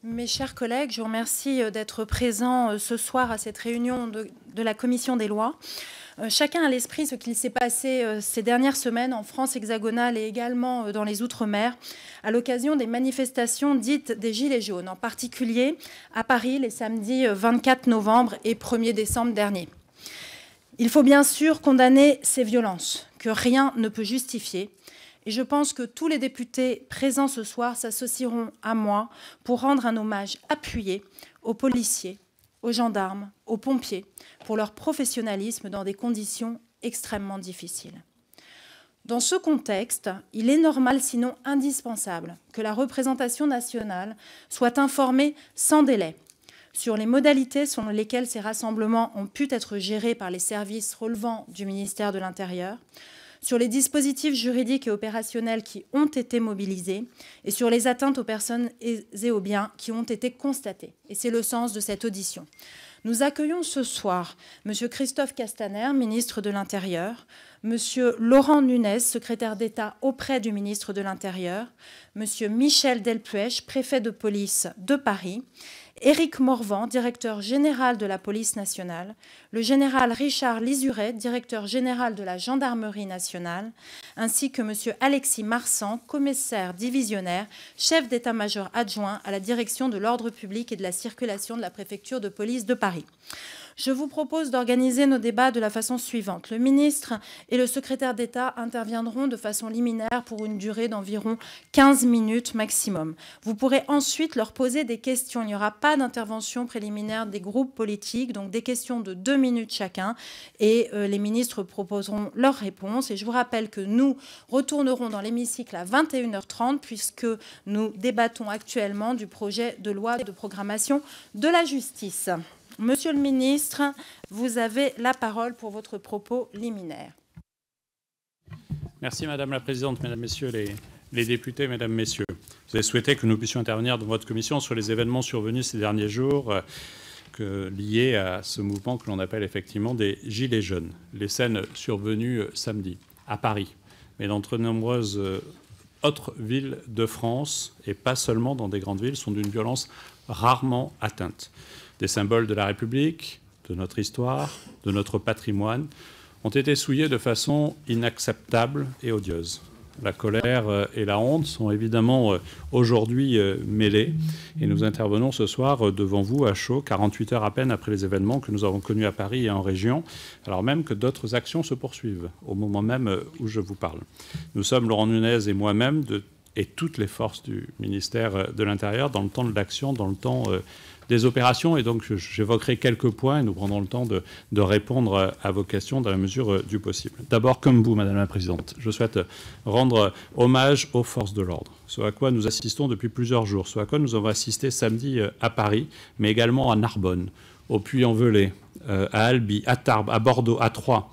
Mes chers collègues, je vous remercie d'être présents ce soir à cette réunion de la Commission des lois. Chacun a à l'esprit ce qu'il s'est passé ces dernières semaines en France hexagonale et également dans les Outre-mer à l'occasion des manifestations dites des Gilets jaunes, en particulier à Paris les samedis 24 novembre et 1er décembre dernier. Il faut bien sûr condamner ces violences que rien ne peut justifier. Et je pense que tous les députés présents ce soir s'associeront à moi pour rendre un hommage appuyé aux policiers, aux gendarmes, aux pompiers, pour leur professionnalisme dans des conditions extrêmement difficiles. Dans ce contexte, il est normal, sinon indispensable, que la représentation nationale soit informée sans délai sur les modalités selon lesquelles ces rassemblements ont pu être gérés par les services relevant du ministère de l'Intérieur, sur les dispositifs juridiques et opérationnels qui ont été mobilisés et sur les atteintes aux personnes et aux biens qui ont été constatées. Et c'est le sens de cette audition. Nous accueillons ce soir M. Christophe Castaner, ministre de l'Intérieur, M. Laurent Nunez, secrétaire d'État auprès du ministre de l'Intérieur, M. Michel Delpuech, préfet de police de Paris, Éric Morvan, directeur général de la police nationale, le général Richard Lizuret, directeur général de la gendarmerie nationale, ainsi que M. Alexis Marsan, commissaire divisionnaire, chef d'état-major adjoint à la direction de l'ordre public et de la circulation de la préfecture de police de Paris. Je vous propose d'organiser nos débats de la façon suivante. Le ministre et le secrétaire d'État interviendront de façon liminaire pour une durée d'environ 15 minutes maximum. Vous pourrez ensuite leur poser des questions. Il n'y aura pas d'intervention préliminaire des groupes politiques, donc des questions de 2 minutes chacun, et les ministres proposeront leurs réponses. Et je vous rappelle que nous retournerons dans l'hémicycle à 21h30 puisque nous débattons actuellement du projet de loi de programmation de la justice. Monsieur le ministre, vous avez la parole pour votre propos liminaire. Merci Madame la Présidente, Mesdames, Messieurs les députés, Mesdames, Messieurs. Vous avez souhaité que nous puissions intervenir dans votre commission sur les événements survenus ces derniers jours liés à ce mouvement que l'on appelle effectivement des Gilets jaunes. Les scènes survenues samedi à Paris, mais dans de nombreuses autres villes de France, et pas seulement dans des grandes villes, sont d'une violence rarement atteinte. Des symboles de la République, de notre histoire, de notre patrimoine, ont été souillés de façon inacceptable et odieuse. La colère et la honte sont évidemment aujourd'hui mêlées et nous intervenons ce soir devant vous à chaud, 48 heures à peine après les événements que nous avons connus à Paris et en région, alors même que d'autres actions se poursuivent au moment même où je vous parle. Nous sommes, Laurent Nunez et moi-même, et toutes les forces du ministère de l'Intérieur, dans le temps de l'action, dans le temps des opérations, et donc j'évoquerai quelques points et nous prendrons le temps de répondre à vos questions dans la mesure du possible. D'abord, comme vous, Madame la Présidente, je souhaite rendre hommage aux forces de l'ordre, ce à quoi nous assistons depuis plusieurs jours, ce à quoi nous avons assisté samedi à Paris, mais également à Narbonne, au Puy-en-Velay, à Albi, à Tarbes, à Bordeaux, à Troyes.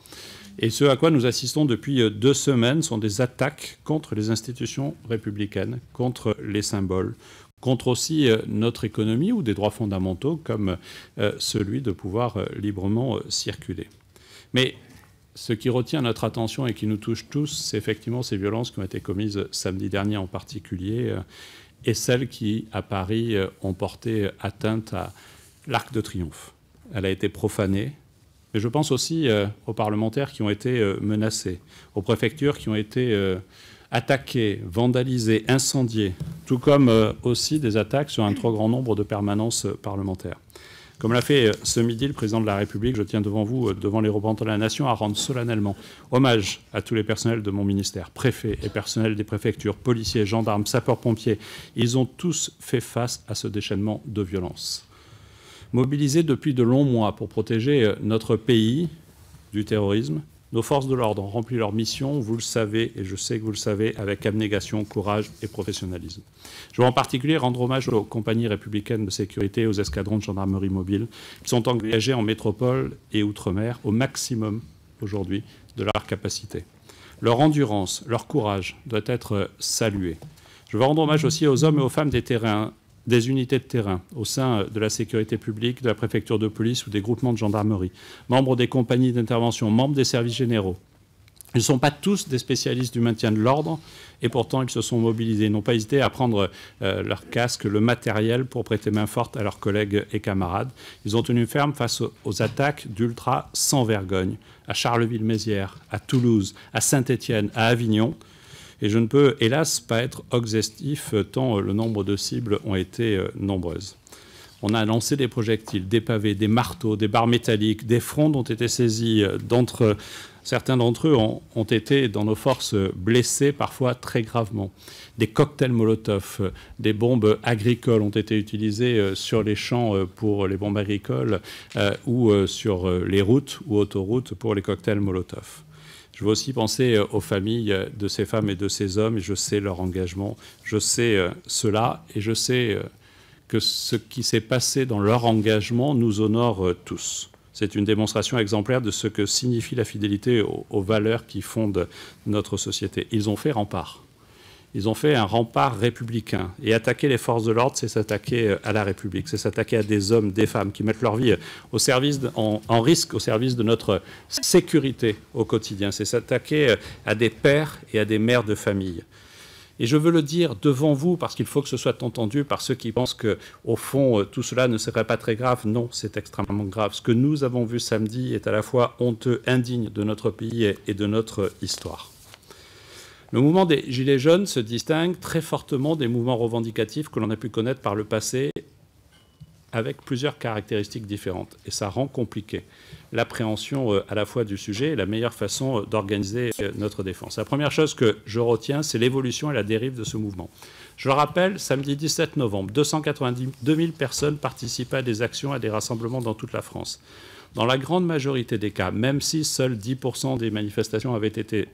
Et ce à quoi nous assistons depuis 2 semaines sont des attaques contre les institutions républicaines, contre les symboles, contre aussi notre économie ou des droits fondamentaux comme celui de pouvoir librement circuler. Mais ce qui retient notre attention et qui nous touche tous, c'est effectivement ces violences qui ont été commises samedi dernier en particulier et celles qui, à Paris, ont porté atteinte à l'Arc de Triomphe. Elle a été profanée. Mais je pense aussi aux parlementaires qui ont été menacés, aux préfectures qui ont été attaquées, vandalisées, incendiées, tout comme aussi des attaques sur un trop grand nombre de permanences parlementaires. Comme l'a fait ce midi le président de la République, je tiens devant vous, devant les représentants de la Nation, à rendre solennellement hommage à tous les personnels de mon ministère, préfets et personnels des préfectures, policiers, gendarmes, sapeurs-pompiers. Ils ont tous fait face à ce déchaînement de violence. Mobilisés depuis de longs mois pour protéger notre pays du terrorisme, nos forces de l'ordre ont rempli leur mission, vous le savez, et je sais que vous le savez, avec abnégation, courage et professionnalisme. Je veux en particulier rendre hommage aux compagnies républicaines de sécurité et aux escadrons de gendarmerie mobile qui sont engagés en métropole et outre-mer au maximum aujourd'hui de leur capacité. Leur endurance, leur courage doit être salué. Je veux rendre hommage aussi aux hommes et aux femmes des terrains, des unités de terrain au sein de la sécurité publique, de la préfecture de police ou des groupements de gendarmerie, membres des compagnies d'intervention, membres des services généraux, Ils ne sont pas tous des spécialistes du maintien de l'ordre, et pourtant ils se sont mobilisés. Ils n'ont pas hésité à prendre leur casque, le matériel pour prêter main forte à leurs collègues et camarades. Ils ont tenu ferme face aux attaques d'ultra sans vergogne, à Charleville-Mézières, à Toulouse, à Saint-Étienne, à Avignon. Et je ne peux, hélas, pas être exhaustif tant le nombre de cibles ont été nombreuses. On a lancé des projectiles, des pavés, des marteaux, des barres métalliques, des frondes ont été saisies. Certains d'entre eux ont été, dans nos forces, blessés, parfois très gravement. Des cocktails Molotov, des bombes agricoles ont été utilisées sur les champs pour les bombes agricoles ou sur les routes ou autoroutes pour les cocktails Molotov. Je veux aussi penser aux familles de ces femmes et de ces hommes, et je sais leur engagement, je sais cela, et je sais que ce qui s'est passé dans leur engagement nous honore tous. C'est une démonstration exemplaire de ce que signifie la fidélité aux valeurs qui fondent notre société. Ils ont fait rempart. Ils ont fait un rempart républicain. Et attaquer les forces de l'ordre, c'est s'attaquer à la République. C'est s'attaquer à des hommes, des femmes qui mettent leur vie au service en risque au service de notre sécurité au quotidien. C'est s'attaquer à des pères et à des mères de famille. Et je veux le dire devant vous, parce qu'il faut que ce soit entendu par ceux qui pensent qu'au fond, tout cela ne serait pas très grave. Non, c'est extrêmement grave. Ce que nous avons vu samedi est à la fois honteux, indigne de notre pays et de notre histoire. Le mouvement des Gilets jaunes se distingue très fortement des mouvements revendicatifs que l'on a pu connaître par le passé, avec plusieurs caractéristiques différentes. Et ça rend compliqué l'appréhension à la fois du sujet et la meilleure façon d'organiser notre défense. La première chose que je retiens, c'est l'évolution et la dérive de ce mouvement. Je le rappelle, samedi 17 novembre, 292 000 personnes participaient à des actions, à des rassemblements dans toute la France. Dans la grande majorité des cas, même si seuls 10% des manifestations avaient été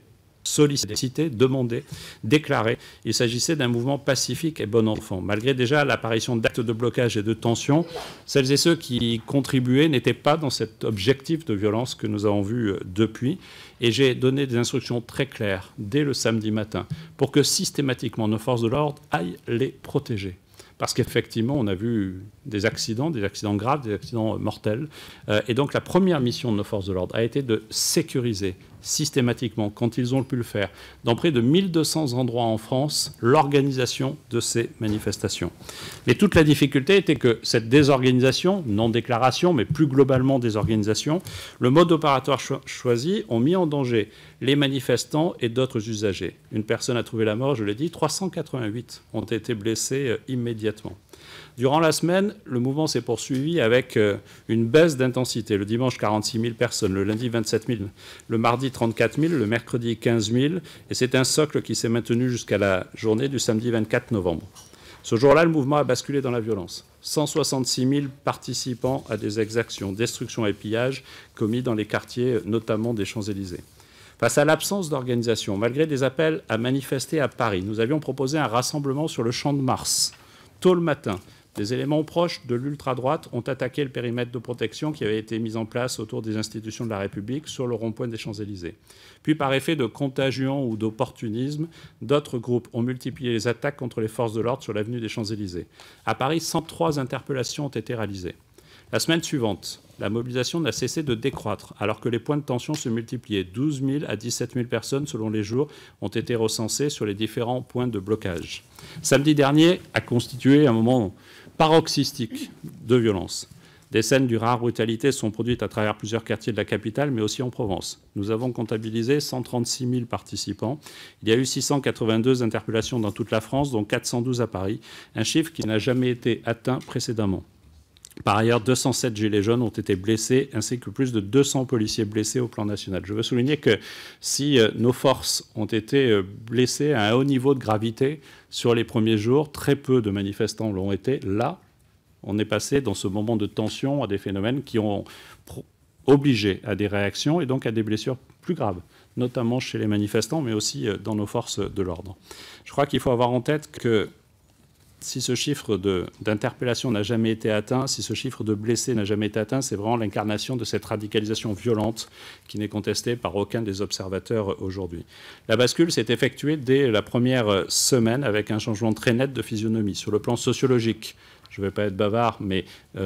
sollicité, demandé, déclaré. Il s'agissait d'un mouvement pacifique et bon enfant. Malgré déjà l'apparition d'actes de blocage et de tension, celles et ceux qui contribuaient n'étaient pas dans cet objectif de violence que nous avons vu depuis. Et j'ai donné des instructions très claires dès le samedi matin pour que systématiquement nos forces de l'ordre aillent les protéger. Parce qu'effectivement, on a vu des accidents graves, des accidents mortels. Et donc la première mission de nos forces de l'ordre a été de sécuriser systématiquement, quand ils ont pu le faire, dans près de 1200 endroits en France, l'organisation de ces manifestations. Mais toute la difficulté était que cette désorganisation, non-déclaration, mais plus globalement désorganisation, le mode opératoire choisi ont mis en danger les manifestants et d'autres usagers. Une personne a trouvé la mort, je l'ai dit, 388 ont été blessés immédiatement. Durant la semaine, le mouvement s'est poursuivi avec une baisse d'intensité. Le dimanche, 46 000 personnes, le lundi, 27 000, le mardi, 34 000, le mercredi, 15 000. Et c'est un socle qui s'est maintenu jusqu'à la journée du samedi 24 novembre. Ce jour-là, le mouvement a basculé dans la violence. 166 000 participants à des exactions, destructions et pillages commis dans les quartiers, notamment des Champs-Élysées. Face à l'absence d'organisation, malgré des appels à manifester à Paris, nous avions proposé un rassemblement sur le Champ de Mars. Tôt le matin, des éléments proches de l'ultra-droite ont attaqué le périmètre de protection qui avait été mis en place autour des institutions de la République sur le rond-point des Champs-Élysées. Puis, par effet de contagion ou d'opportunisme, d'autres groupes ont multiplié les attaques contre les forces de l'ordre sur l'avenue des Champs-Élysées. À Paris, 103 interpellations ont été réalisées. La semaine suivante, la mobilisation n'a cessé de décroître, alors que les points de tension se multipliaient. 12 000 à 17 000 personnes, selon les jours, ont été recensées sur les différents points de blocage. Samedi dernier a constitué un moment paroxystique de violence. Des scènes d'une rare brutalité sont produites à travers plusieurs quartiers de la capitale, mais aussi en Provence. Nous avons comptabilisé 136 000 participants. Il y a eu 682 interpellations dans toute la France, dont 412 à Paris, un chiffre qui n'a jamais été atteint précédemment. Par ailleurs, 207 gilets jaunes ont été blessés, ainsi que plus de 200 policiers blessés au plan national. Je veux souligner que si nos forces ont été blessées à un haut niveau de gravité sur les premiers jours, très peu de manifestants l'ont été. Là, on est passé dans ce moment de tension à des phénomènes qui ont obligé à des réactions et donc à des blessures plus graves, notamment chez les manifestants, mais aussi dans nos forces de l'ordre. Je crois qu'il faut avoir en tête que si ce chiffre d'interpellation n'a jamais été atteint, si ce chiffre de blessés n'a jamais été atteint, c'est vraiment l'incarnation de cette radicalisation violente qui n'est contestée par aucun des observateurs aujourd'hui. La bascule s'est effectuée dès la première semaine avec un changement très net de physionomie. Sur le plan sociologique, je ne vais pas être bavard, mais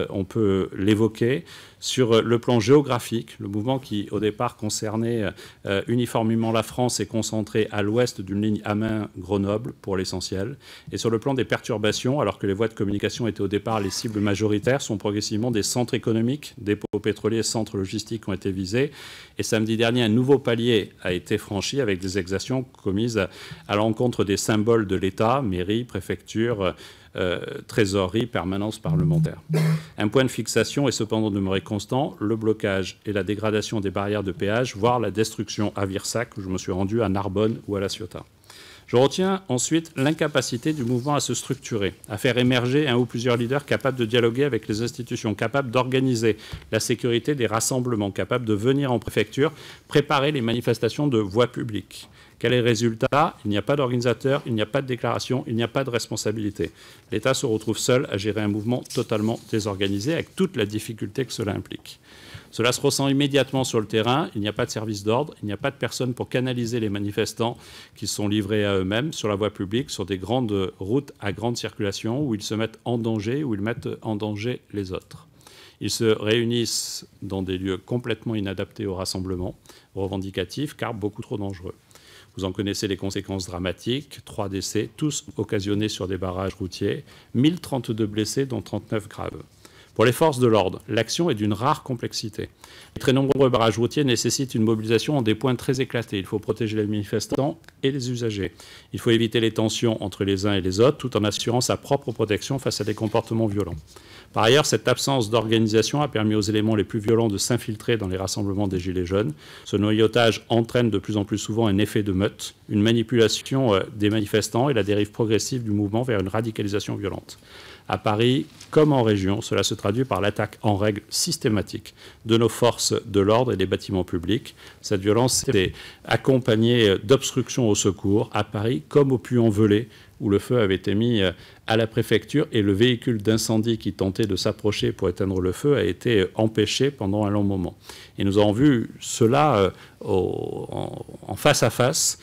on peut l'évoquer. Sur le plan géographique, le mouvement qui, au départ, concernait uniformément la France est concentré à l'ouest d'une ligne Amiens-Grenoble, pour l'essentiel. Et sur le plan des perturbations, alors que les voies de communication étaient au départ les cibles majoritaires, sont progressivement des centres économiques, dépôts pétroliers, centres logistiques ont été visés. Et samedi dernier, un nouveau palier a été franchi avec des exactions commises à l'encontre des symboles de l'État, mairie, préfecture, trésorerie, permanence parlementaire. Un point de fixation est cependant demeuré constant, le blocage et la dégradation des barrières de péage, voire la destruction à Virsac, où je me suis rendu, à Narbonne ou à La Ciotat. Je retiens ensuite l'incapacité du mouvement à se structurer, à faire émerger un ou plusieurs leaders capables de dialoguer avec les institutions, capables d'organiser la sécurité des rassemblements, capables de venir en préfecture, préparer les manifestations de voie publique. Quel est le résultat? Il n'y a pas d'organisateur, il n'y a pas de déclaration, il n'y a pas de responsabilité. L'État se retrouve seul à gérer un mouvement totalement désorganisé, avec toute la difficulté que cela implique. Cela se ressent immédiatement sur le terrain. Il n'y a pas de service d'ordre, il n'y a pas de personne pour canaliser les manifestants qui sont livrés à eux-mêmes sur la voie publique, sur des grandes routes à grande circulation, où ils se mettent en danger, où ils mettent en danger les autres. Ils se réunissent dans des lieux complètement inadaptés au rassemblement, revendicatifs, car beaucoup trop dangereux. Vous en connaissez les conséquences dramatiques, 3 décès, tous occasionnés sur des barrages routiers, 1032 blessés, dont 39 graves. Pour les forces de l'ordre, l'action est d'une rare complexité. Les très nombreux barrages routiers nécessitent une mobilisation en des points très éclatés. Il faut protéger les manifestants et les usagers. Il faut éviter les tensions entre les uns et les autres, tout en assurant sa propre protection face à des comportements violents. Par ailleurs, cette absence d'organisation a permis aux éléments les plus violents de s'infiltrer dans les rassemblements des Gilets jaunes. Ce noyautage entraîne de plus en plus souvent un effet de meute, une manipulation des manifestants et la dérive progressive du mouvement vers une radicalisation violente. À Paris, comme en région, cela se traduit par l'attaque en règle systématique de nos forces de l'ordre et des bâtiments publics. Cette violence est accompagnée d'obstructions au secours, à Paris comme au Puy-en-Velay, où le feu avait été mis à la préfecture et le véhicule d'incendie qui tentait de s'approcher pour éteindre le feu a été empêché pendant un long moment. Et nous avons vu cela en face à face,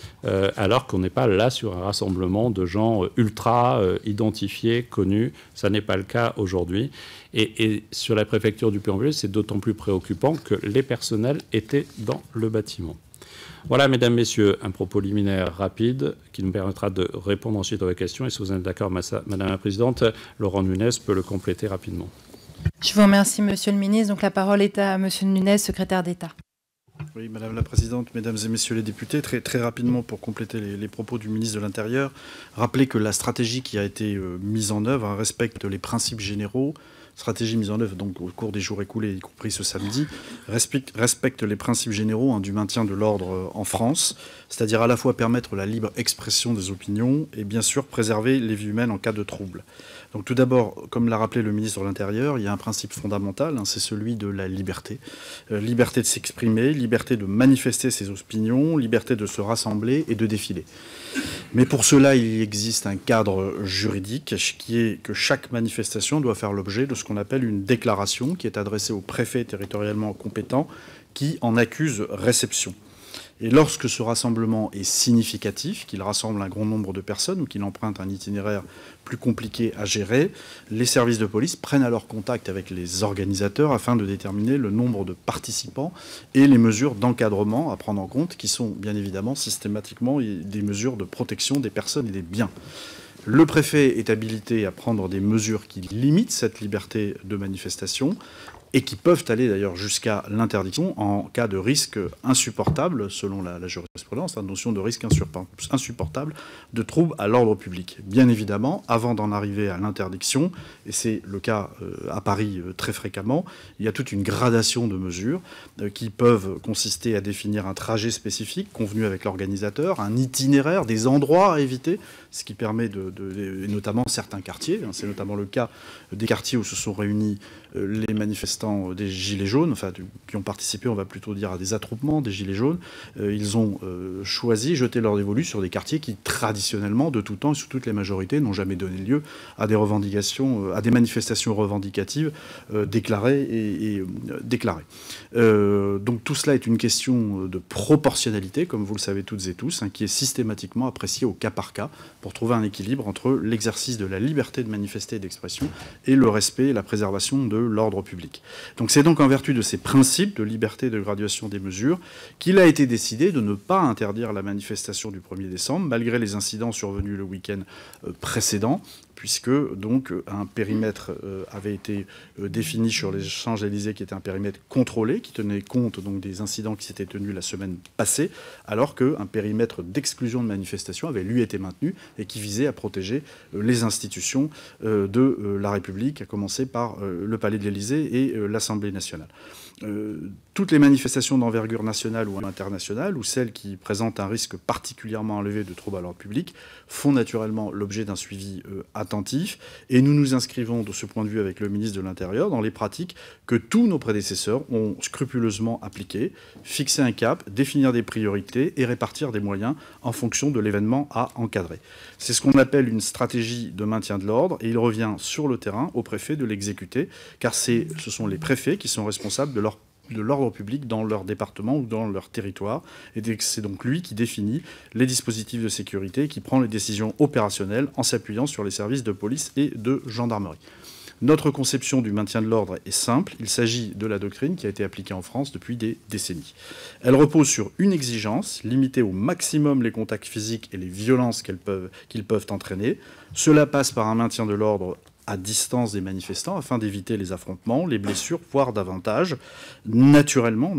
alors qu'on n'est pas là sur un rassemblement de gens ultra identifiés, connus. Ça n'est pas le cas aujourd'hui. Et sur la préfecture du Puy-en-Velay, c'est d'autant plus préoccupant que les personnels étaient dans le bâtiment. Voilà, mesdames, messieurs, un propos liminaire rapide qui nous permettra de répondre ensuite à vos questions. Et si vous êtes d'accord, madame la présidente, Laurent Nunez peut le compléter rapidement. Je vous remercie, monsieur le ministre. Donc la parole est à monsieur Nunez, secrétaire d'État. Oui, madame la présidente, mesdames et messieurs les députés, très rapidement pour compléter les propos du ministre de l'Intérieur, rappeler que la stratégie qui a été mise en œuvre respecte les principes généraux. Stratégie mise en œuvre donc au cours des jours écoulés, y compris ce samedi, respecte les principes généraux du maintien de l'ordre en France, c'est-à-dire à la fois permettre la libre expression des opinions et bien sûr préserver les vies humaines en cas de trouble. Donc tout d'abord, comme l'a rappelé le ministre de l'Intérieur, il y a un principe fondamental, c'est celui de la liberté. Liberté de s'exprimer, liberté de manifester ses opinions, liberté de se rassembler et de défiler. Mais pour cela, il existe un cadre juridique qui est que chaque manifestation doit faire l'objet de ce qu'on appelle une déclaration qui est adressée au préfet territorialement compétent qui en accuse réception. Et lorsque ce rassemblement est significatif, qu'il rassemble un grand nombre de personnes ou qu'il emprunte un itinéraire plus compliqué à gérer, les services de police prennent alors contact avec les organisateurs afin de déterminer le nombre de participants et les mesures d'encadrement à prendre en compte, qui sont bien évidemment systématiquement des mesures de protection des personnes et des biens. Le préfet est habilité à prendre des mesures qui limitent cette liberté de manifestation et qui peuvent aller d'ailleurs jusqu'à l'interdiction en cas de risque insupportable, selon la jurisprudence, la notion de risque insupportable de trouble à l'ordre public. Bien évidemment, avant d'en arriver à l'interdiction, et c'est le cas à Paris très fréquemment, il y a toute une gradation de mesures qui peuvent consister à définir un trajet spécifique convenu avec l'organisateur, un itinéraire, des endroits à éviter, ce qui permet et notamment certains quartiers, c'est notamment le cas des quartiers où se sont réunis les manifestants manifestants des Gilets jaunes, enfin qui ont participé, on va plutôt dire, à des attroupements des Gilets jaunes. Ils ont choisi, jeté leur dévolu sur des quartiers qui, traditionnellement, de tout temps et sous toutes les majorités, n'ont jamais donné lieu à des revendications, à des manifestations revendicatives déclarées et déclarées. Donc tout cela est une question de proportionnalité, comme vous le savez toutes et tous, qui est systématiquement appréciée au cas par cas pour trouver un équilibre entre l'exercice de la liberté de manifester et d'expression et le respect et la préservation de l'ordre public. Donc c'est donc en vertu de ces principes de liberté et de graduation des mesures qu'il a été décidé de ne pas interdire la manifestation du 1er décembre, malgré les incidents survenus le week-end précédent, puisque donc un périmètre avait été défini sur les Champs-Élysées, qui était un périmètre contrôlé, qui tenait compte donc des incidents qui s'étaient tenus la semaine passée, alors qu'un périmètre d'exclusion de manifestation avait lui été maintenu et qui visait à protéger les institutions de la République, à commencer par le Palais de l'Élysée et l'Assemblée nationale. Toutes les manifestations d'envergure nationale ou internationale, ou celles qui présentent un risque particulièrement élevé de troubles à l'ordre public, font naturellement l'objet d'un suivi attentif. Et nous nous inscrivons de ce point de vue avec le ministre de l'Intérieur dans les pratiques que tous nos prédécesseurs ont scrupuleusement appliquées: fixer un cap, définir des priorités et répartir des moyens en fonction de l'événement à encadrer. C'est ce qu'on appelle une stratégie de maintien de l'ordre, et il revient sur le terrain au préfet de l'exécuter, car ce sont les préfets qui sont responsables de l'ordre public dans leur département ou dans leur territoire. Et c'est donc lui qui définit les dispositifs de sécurité et qui prend les décisions opérationnelles en s'appuyant sur les services de police et de gendarmerie. Notre conception du maintien de l'ordre est simple. Il s'agit de la doctrine qui a été appliquée en France depuis des décennies. Elle repose sur une exigence: limiter au maximum les contacts physiques et les violences qu'ils peuvent entraîner. Cela passe par un maintien de l'ordre à distance des manifestants afin d'éviter les affrontements, les blessures, voire davantage. Naturellement,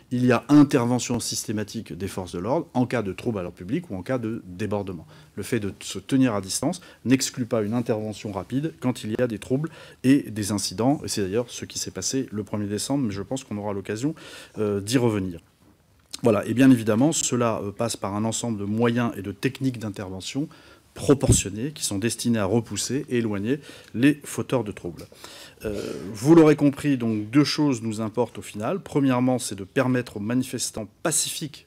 il y a intervention systématique des forces de l'ordre en cas de trouble à l'ordre public ou en cas de débordement. Le fait de se tenir à distance n'exclut pas une intervention rapide quand il y a des troubles et des incidents. Et c'est d'ailleurs ce qui s'est passé le 1er décembre, mais je pense qu'on aura l'occasion d'y revenir. Voilà, et bien évidemment, cela passe par un ensemble de moyens et de techniques d'intervention proportionnés qui sont destinés à repousser et éloigner les fauteurs de troubles. Vous l'aurez compris, donc deux choses nous importent au final. Premièrement, c'est de permettre aux manifestants pacifiques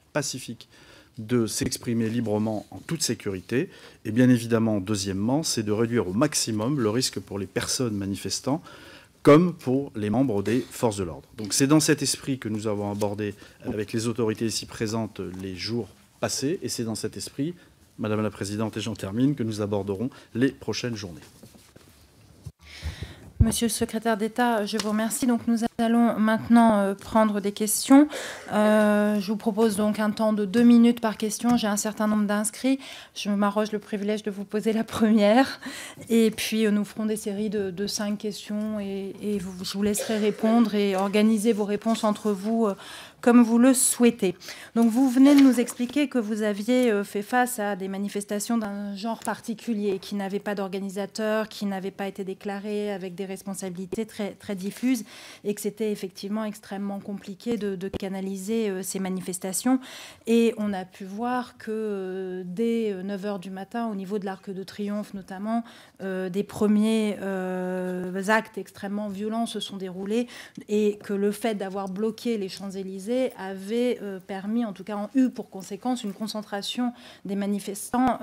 de s'exprimer librement en toute sécurité. Et bien évidemment, deuxièmement, c'est de réduire au maximum le risque pour les personnes manifestant comme pour les membres des forces de l'ordre. Donc c'est dans cet esprit que nous avons abordé avec les autorités ici présentes les jours passés, et c'est dans cet esprit, Madame la Présidente, et j'en termine, que nous aborderons les prochaines journées. Monsieur le secrétaire d'État, je vous remercie. Donc, nous allons maintenant prendre des questions. Je vous propose donc un temps de 2 minutes par question. J'ai un certain nombre d'inscrits. Je m'arroge le privilège de vous poser la première. Et puis, nous ferons des séries de 5 questions et je vous laisserai répondre et organiser vos réponses entre vous comme vous le souhaitez. Donc, vous venez de nous expliquer que vous aviez fait face à des manifestations d'un genre particulier, qui n'avaient pas d'organisateur, qui n'avaient pas été déclarées, avec des responsabilités très, très diffuses, et que c'était effectivement extrêmement compliqué de canaliser ces manifestations. Et on a pu voir que dès 9h du matin, au niveau de l'Arc de Triomphe notamment, des premiers actes extrêmement violents se sont déroulés, et que le fait d'avoir bloqué les Champs-Élysées avait permis, en tout cas eu pour conséquence, une concentration des manifestants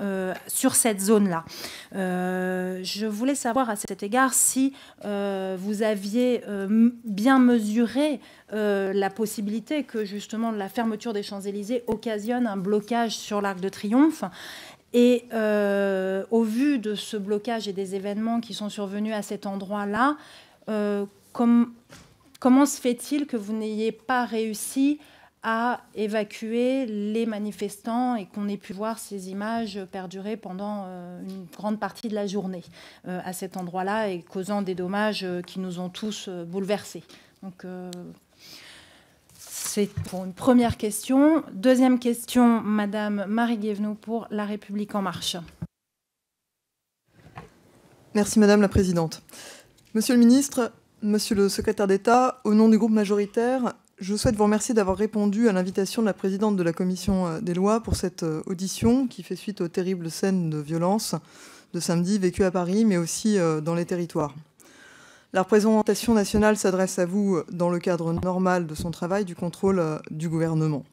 sur cette zone-là. Je voulais savoir à cet égard si vous aviez bien mesuré la possibilité que justement la fermeture des Champs-Élysées occasionne un blocage sur l'Arc de Triomphe. Et au vu de ce blocage et des événements qui sont survenus à cet endroit-là, comment se fait-il que vous n'ayez pas réussi à évacuer les manifestants et qu'on ait pu voir ces images perdurer pendant une grande partie de la journée à cet endroit-là et causant des dommages qui nous ont tous bouleversés? Donc, c'est pour une première question. Deuxième question, Madame Marie Guévenoux pour La République En Marche. Merci Madame la Présidente. Monsieur le Ministre, Monsieur le secrétaire d'État, au nom du groupe majoritaire, je souhaite vous remercier d'avoir répondu à l'invitation de la présidente de la Commission des lois pour cette audition qui fait suite aux terribles scènes de violence de samedi vécues à Paris, mais aussi dans les territoires. La représentation nationale s'adresse à vous dans le cadre normal de son travail du contrôle du gouvernement.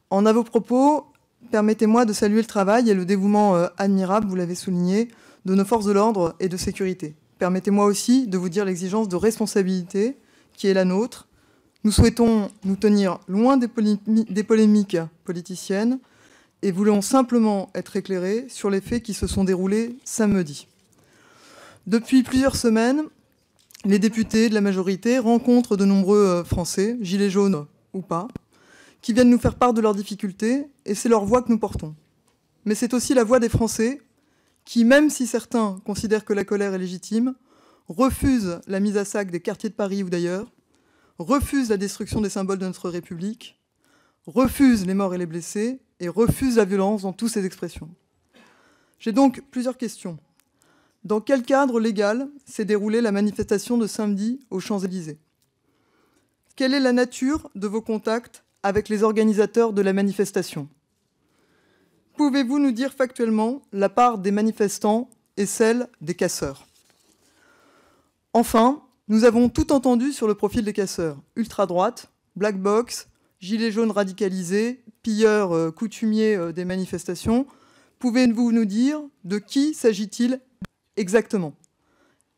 En à vos propos, permettez-moi de saluer le travail et le dévouement admirable, vous l'avez souligné, de nos forces de l'ordre et de sécurité. Permettez-moi aussi de vous dire l'exigence de responsabilité qui est la nôtre. Nous souhaitons nous tenir loin des polémiques politiciennes et voulons simplement être éclairés sur les faits qui se sont déroulés samedi. Depuis plusieurs semaines, les députés de la majorité rencontrent de nombreux Français, gilets jaunes ou pas, qui viennent nous faire part de leurs difficultés, et c'est leur voix que nous portons. Mais c'est aussi la voix des Français qui, même si certains considèrent que la colère est légitime, refusent la mise à sac des quartiers de Paris ou d'ailleurs, refusent la destruction des symboles de notre République, refusent les morts et les blessés, et refusent la violence dans toutes ses expressions. J'ai donc plusieurs questions. Dans quel cadre légal s'est déroulée la manifestation de samedi aux Champs-Élysées? Quelle est la nature de vos contacts avec les organisateurs de la manifestation? Pouvez-vous nous dire factuellement la part des manifestants et celle des casseurs? Enfin, nous avons tout entendu sur le profil des casseurs. Ultra-droite, black box, gilets jaunes radicalisés, pilleurs coutumiers des manifestations. Pouvez-vous nous dire de qui s'agit-il exactement?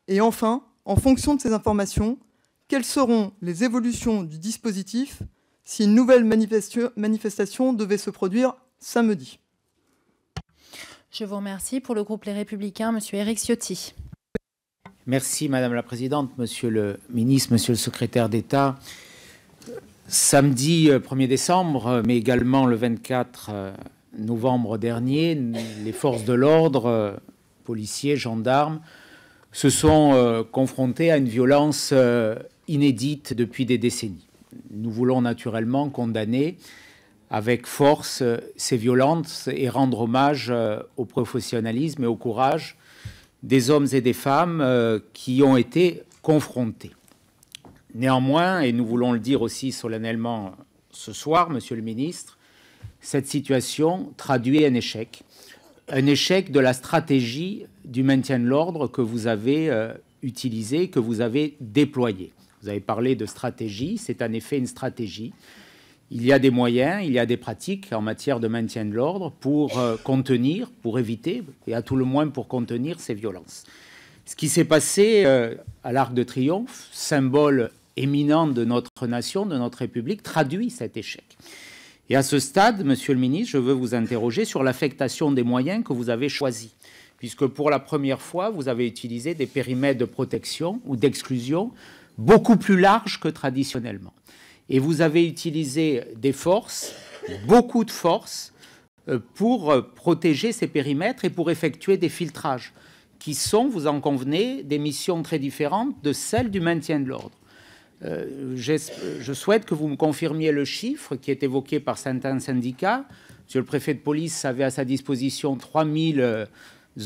Et enfin, en fonction de ces informations, quelles seront les évolutions du dispositif si une nouvelle manifestation devait se produire samedi? Je vous remercie. Pour le groupe Les Républicains, Monsieur Éric Ciotti. Merci Madame la Présidente, Monsieur le Ministre, Monsieur le Secrétaire d'État. Samedi 1er décembre, mais également le 24 novembre dernier, les forces de l'ordre, policiers, gendarmes, se sont confrontés à une violence inédite depuis des décennies. Nous voulons naturellement condamner avec force ces violences et rendre hommage au professionnalisme et au courage des hommes et des femmes qui ont été confrontés. Néanmoins, et nous voulons le dire aussi solennellement ce soir, Monsieur le Ministre, cette situation traduit un échec de la stratégie du maintien de l'ordre que vous avez utilisée, que vous avez déployée. Vous avez parlé de stratégie, c'est en effet une stratégie. Il y a des moyens, il y a des pratiques en matière de maintien de l'ordre pour contenir, pour éviter, et à tout le moins pour contenir ces violences. Ce qui s'est passé à l'Arc de Triomphe, symbole éminent de notre nation, de notre République, traduit cet échec. Et à ce stade, Monsieur le Ministre, je veux vous interroger sur l'affectation des moyens que vous avez choisis, puisque pour la première fois, vous avez utilisé des périmètres de protection ou d'exclusion beaucoup plus larges que traditionnellement. Et vous avez utilisé des forces, beaucoup de forces, pour protéger ces périmètres et pour effectuer des filtrages, qui sont, vous en convenez, des missions très différentes de celles du maintien de l'ordre. Je souhaite que vous me confirmiez le chiffre qui est évoqué par certains syndicats. Monsieur le préfet de police avait à sa disposition 3000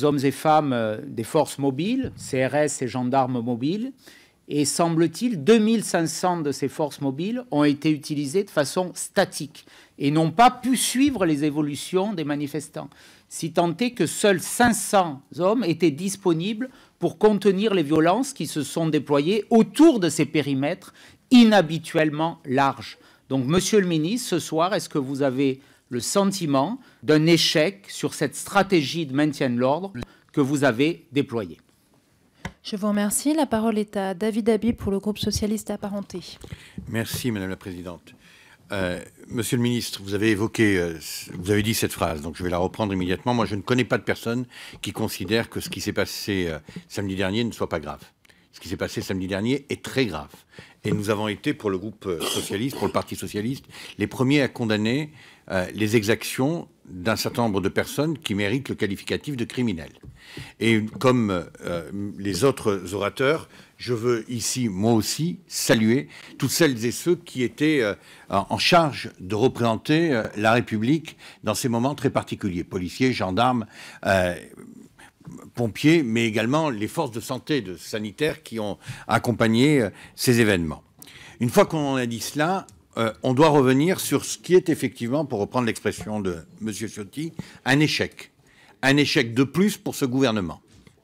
hommes et femmes des forces mobiles, CRS et gendarmes mobiles. Et semble-t-il, 2500 de ces forces mobiles ont été utilisées de façon statique et n'ont pas pu suivre les évolutions des manifestants, si tant est que seuls 500 hommes étaient disponibles pour contenir les violences qui se sont déployées autour de ces périmètres inhabituellement larges. Donc, Monsieur le Ministre, ce soir, est-ce que vous avez le sentiment d'un échec sur cette stratégie de maintien de l'ordre que vous avez déployée? Je vous remercie. La parole est à David Habib pour le groupe socialiste apparenté. Merci, Madame la Présidente. Monsieur le Ministre, vous avez dit cette phrase, donc je vais la reprendre immédiatement. Moi, je ne connais pas de personne qui considère que ce qui s'est passé samedi dernier ne soit pas grave. Ce qui s'est passé samedi dernier est très grave. Et nous avons été, pour le groupe socialiste, pour le Parti socialiste, les premiers à condamner les exactions d'un certain nombre de personnes qui méritent le qualificatif de criminels. Et comme les autres orateurs, je veux ici, moi aussi, saluer toutes celles et ceux qui étaient en charge de représenter la République dans ces moments très particuliers. Policiers, gendarmes, pompiers, mais également les forces de santé, de sanitaires qui ont accompagné ces événements. Une fois qu'on a dit cela, on doit revenir sur ce qui est effectivement, pour reprendre l'expression de M. Ciotti, un échec. Un échec de plus pour ce gouvernement.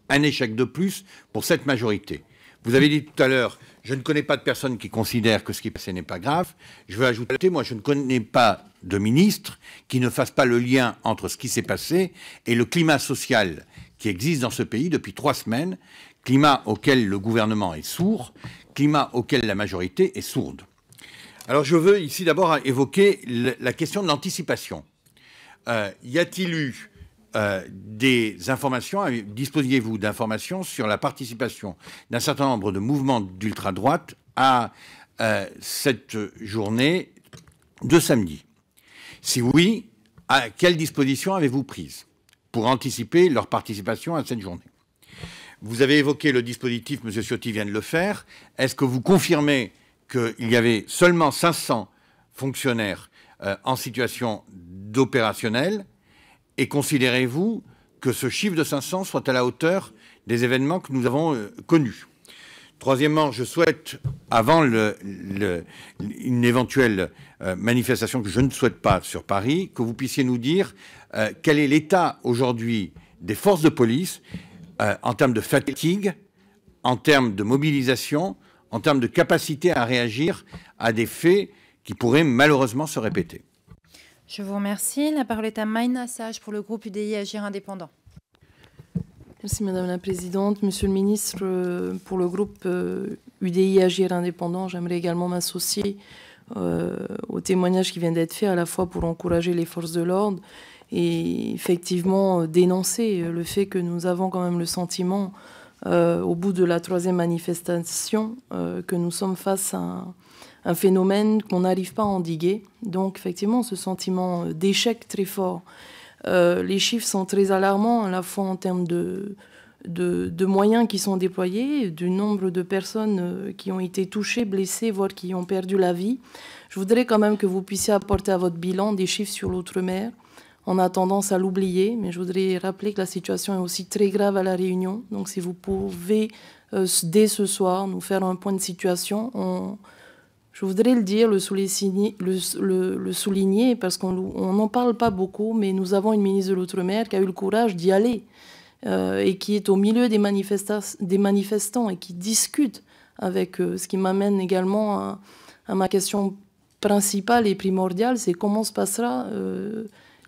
Un échec de plus pour cette majorité. Vous avez dit tout à l'heure, je ne connais pas de personne qui considère que ce qui est passé n'est pas grave. Je veux ajouter, moi, je ne connais pas de ministre qui ne fasse pas le lien entre ce qui s'est passé et le climat social qui existe dans ce pays depuis 3 semaines, climat auquel le gouvernement est sourd, climat auquel la majorité est sourde. Alors je veux ici d'abord évoquer la question de l'anticipation. Y a-t-il eu des informations, disposiez-vous d'informations sur la participation d'un certain nombre de mouvements d'ultra-droite à cette journée de samedi? Si oui, quelles dispositions avez-vous prises pour anticiper leur participation à cette journée? Vous avez évoqué le dispositif, M. Ciotti vient de le faire. Est-ce que vous confirmez qu'il y avait seulement 500 fonctionnaires en situation d'opérationnel? Et considérez-vous que ce chiffre de 500 soit à la hauteur des événements que nous avons connus? Troisièmement, je souhaite, avant une éventuelle manifestation que je ne souhaite pas sur Paris, que vous puissiez nous dire quel est l'état aujourd'hui des forces de police en termes de fatigue, en termes de mobilisation, en termes de capacité à réagir à des faits qui pourraient malheureusement se répéter. Je vous remercie. La parole est à Maïna Sage pour le groupe UDI Agir Indépendant. Merci Madame la Présidente. Monsieur le Ministre, pour le groupe UDI Agir Indépendant, j'aimerais également m'associer au témoignage qui vient d'être fait, à la fois pour encourager les forces de l'ordre et effectivement dénoncer le fait que nous avons quand même le sentiment, au bout de la 3e manifestation, que nous sommes face à un phénomène qu'on n'arrive pas à endiguer. Donc effectivement, ce sentiment d'échec très fort. Les chiffres sont très alarmants, à la fois en termes de moyens qui sont déployés, du nombre de personnes qui ont été touchées, blessées, voire qui ont perdu la vie. Je voudrais quand même que vous puissiez apporter à votre bilan des chiffres sur l'outre-mer. On a tendance à l'oublier, mais je voudrais rappeler que la situation est aussi très grave à La Réunion. Donc si vous pouvez, dès ce soir, nous faire un point de situation, je voudrais le dire, le souligner, parce qu'on n'en parle pas beaucoup, mais nous avons une ministre de l'Outre-mer qui a eu le courage d'y aller et qui est au milieu des manifestants et qui discute avec eux. Ce qui m'amène également à ma question principale et primordiale, c'est comment se passera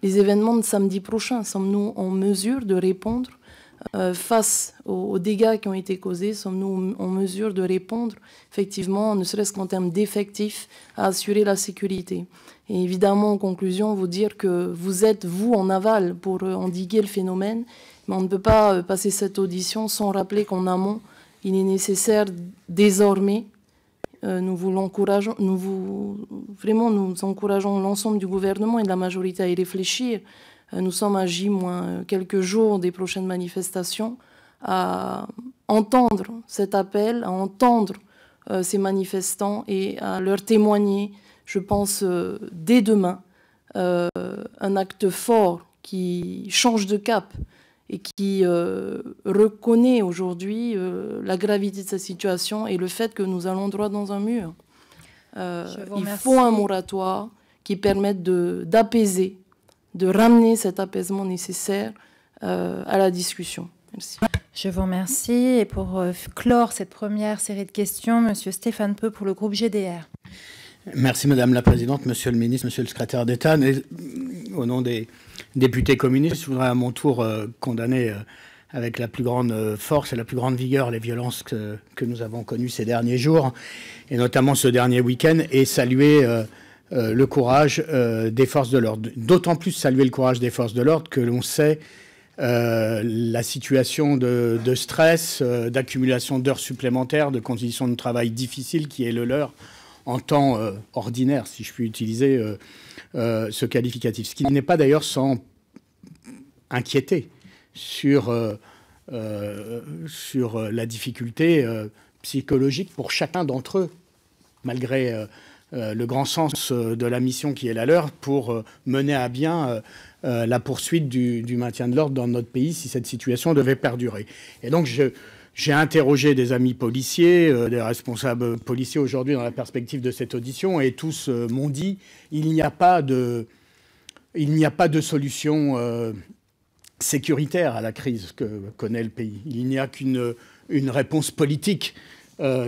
les événements de samedi prochain. Sommes-nous en mesure de répondre face aux dégâts qui ont été causés? Sommes-nous en mesure de répondre, effectivement, ne serait-ce qu'en termes d'effectifs, à assurer la sécurité? Et évidemment, en conclusion, vous dire que vous êtes, vous, en aval pour endiguer le phénomène, mais on ne peut pas passer cette audition sans rappeler qu'en amont, il est nécessaire désormais, nous encourageons l'ensemble du gouvernement et de la majorité à y réfléchir. Nous sommes à J-quelques jours des prochaines manifestations, à entendre cet appel, à entendre ces manifestants et à leur témoigner, je pense, dès demain, un acte fort qui change de cap et qui reconnaît aujourd'hui la gravité de cette situation et le fait que nous allons droit dans un mur. Il faut un moratoire qui permette d'apaiser, de ramener cet apaisement nécessaire à la discussion. Merci. Je vous remercie. Et pour clore cette première série de questions, Monsieur Stéphane Peu pour le groupe GDR. Merci Madame la Présidente, Monsieur le Ministre, Monsieur le Secrétaire d'État. Au nom des députés communistes, je voudrais à mon tour condamner avec la plus grande force et la plus grande vigueur les violences que nous avons connues ces derniers jours, et notamment ce dernier week-end, et saluer le courage des forces de l'ordre. D'autant plus saluer le courage des forces de l'ordre que l'on sait la situation de stress, d'accumulation d'heures supplémentaires, de conditions de travail difficiles qui est le leur en temps ordinaire, si je puis utiliser ce qualificatif. Ce qui n'est pas d'ailleurs sans inquiéter sur la difficulté psychologique pour chacun d'entre eux, malgré le grand sens de la mission qui est la leur, pour mener à bien la poursuite du maintien de l'ordre dans notre pays si cette situation devait perdurer. Et donc j'ai interrogé des amis policiers, des responsables policiers aujourd'hui dans la perspective de cette audition, et tous m'ont dit il n'y a pas de solution sécuritaire à la crise que connaît le pays. Il n'y a qu'une réponse politique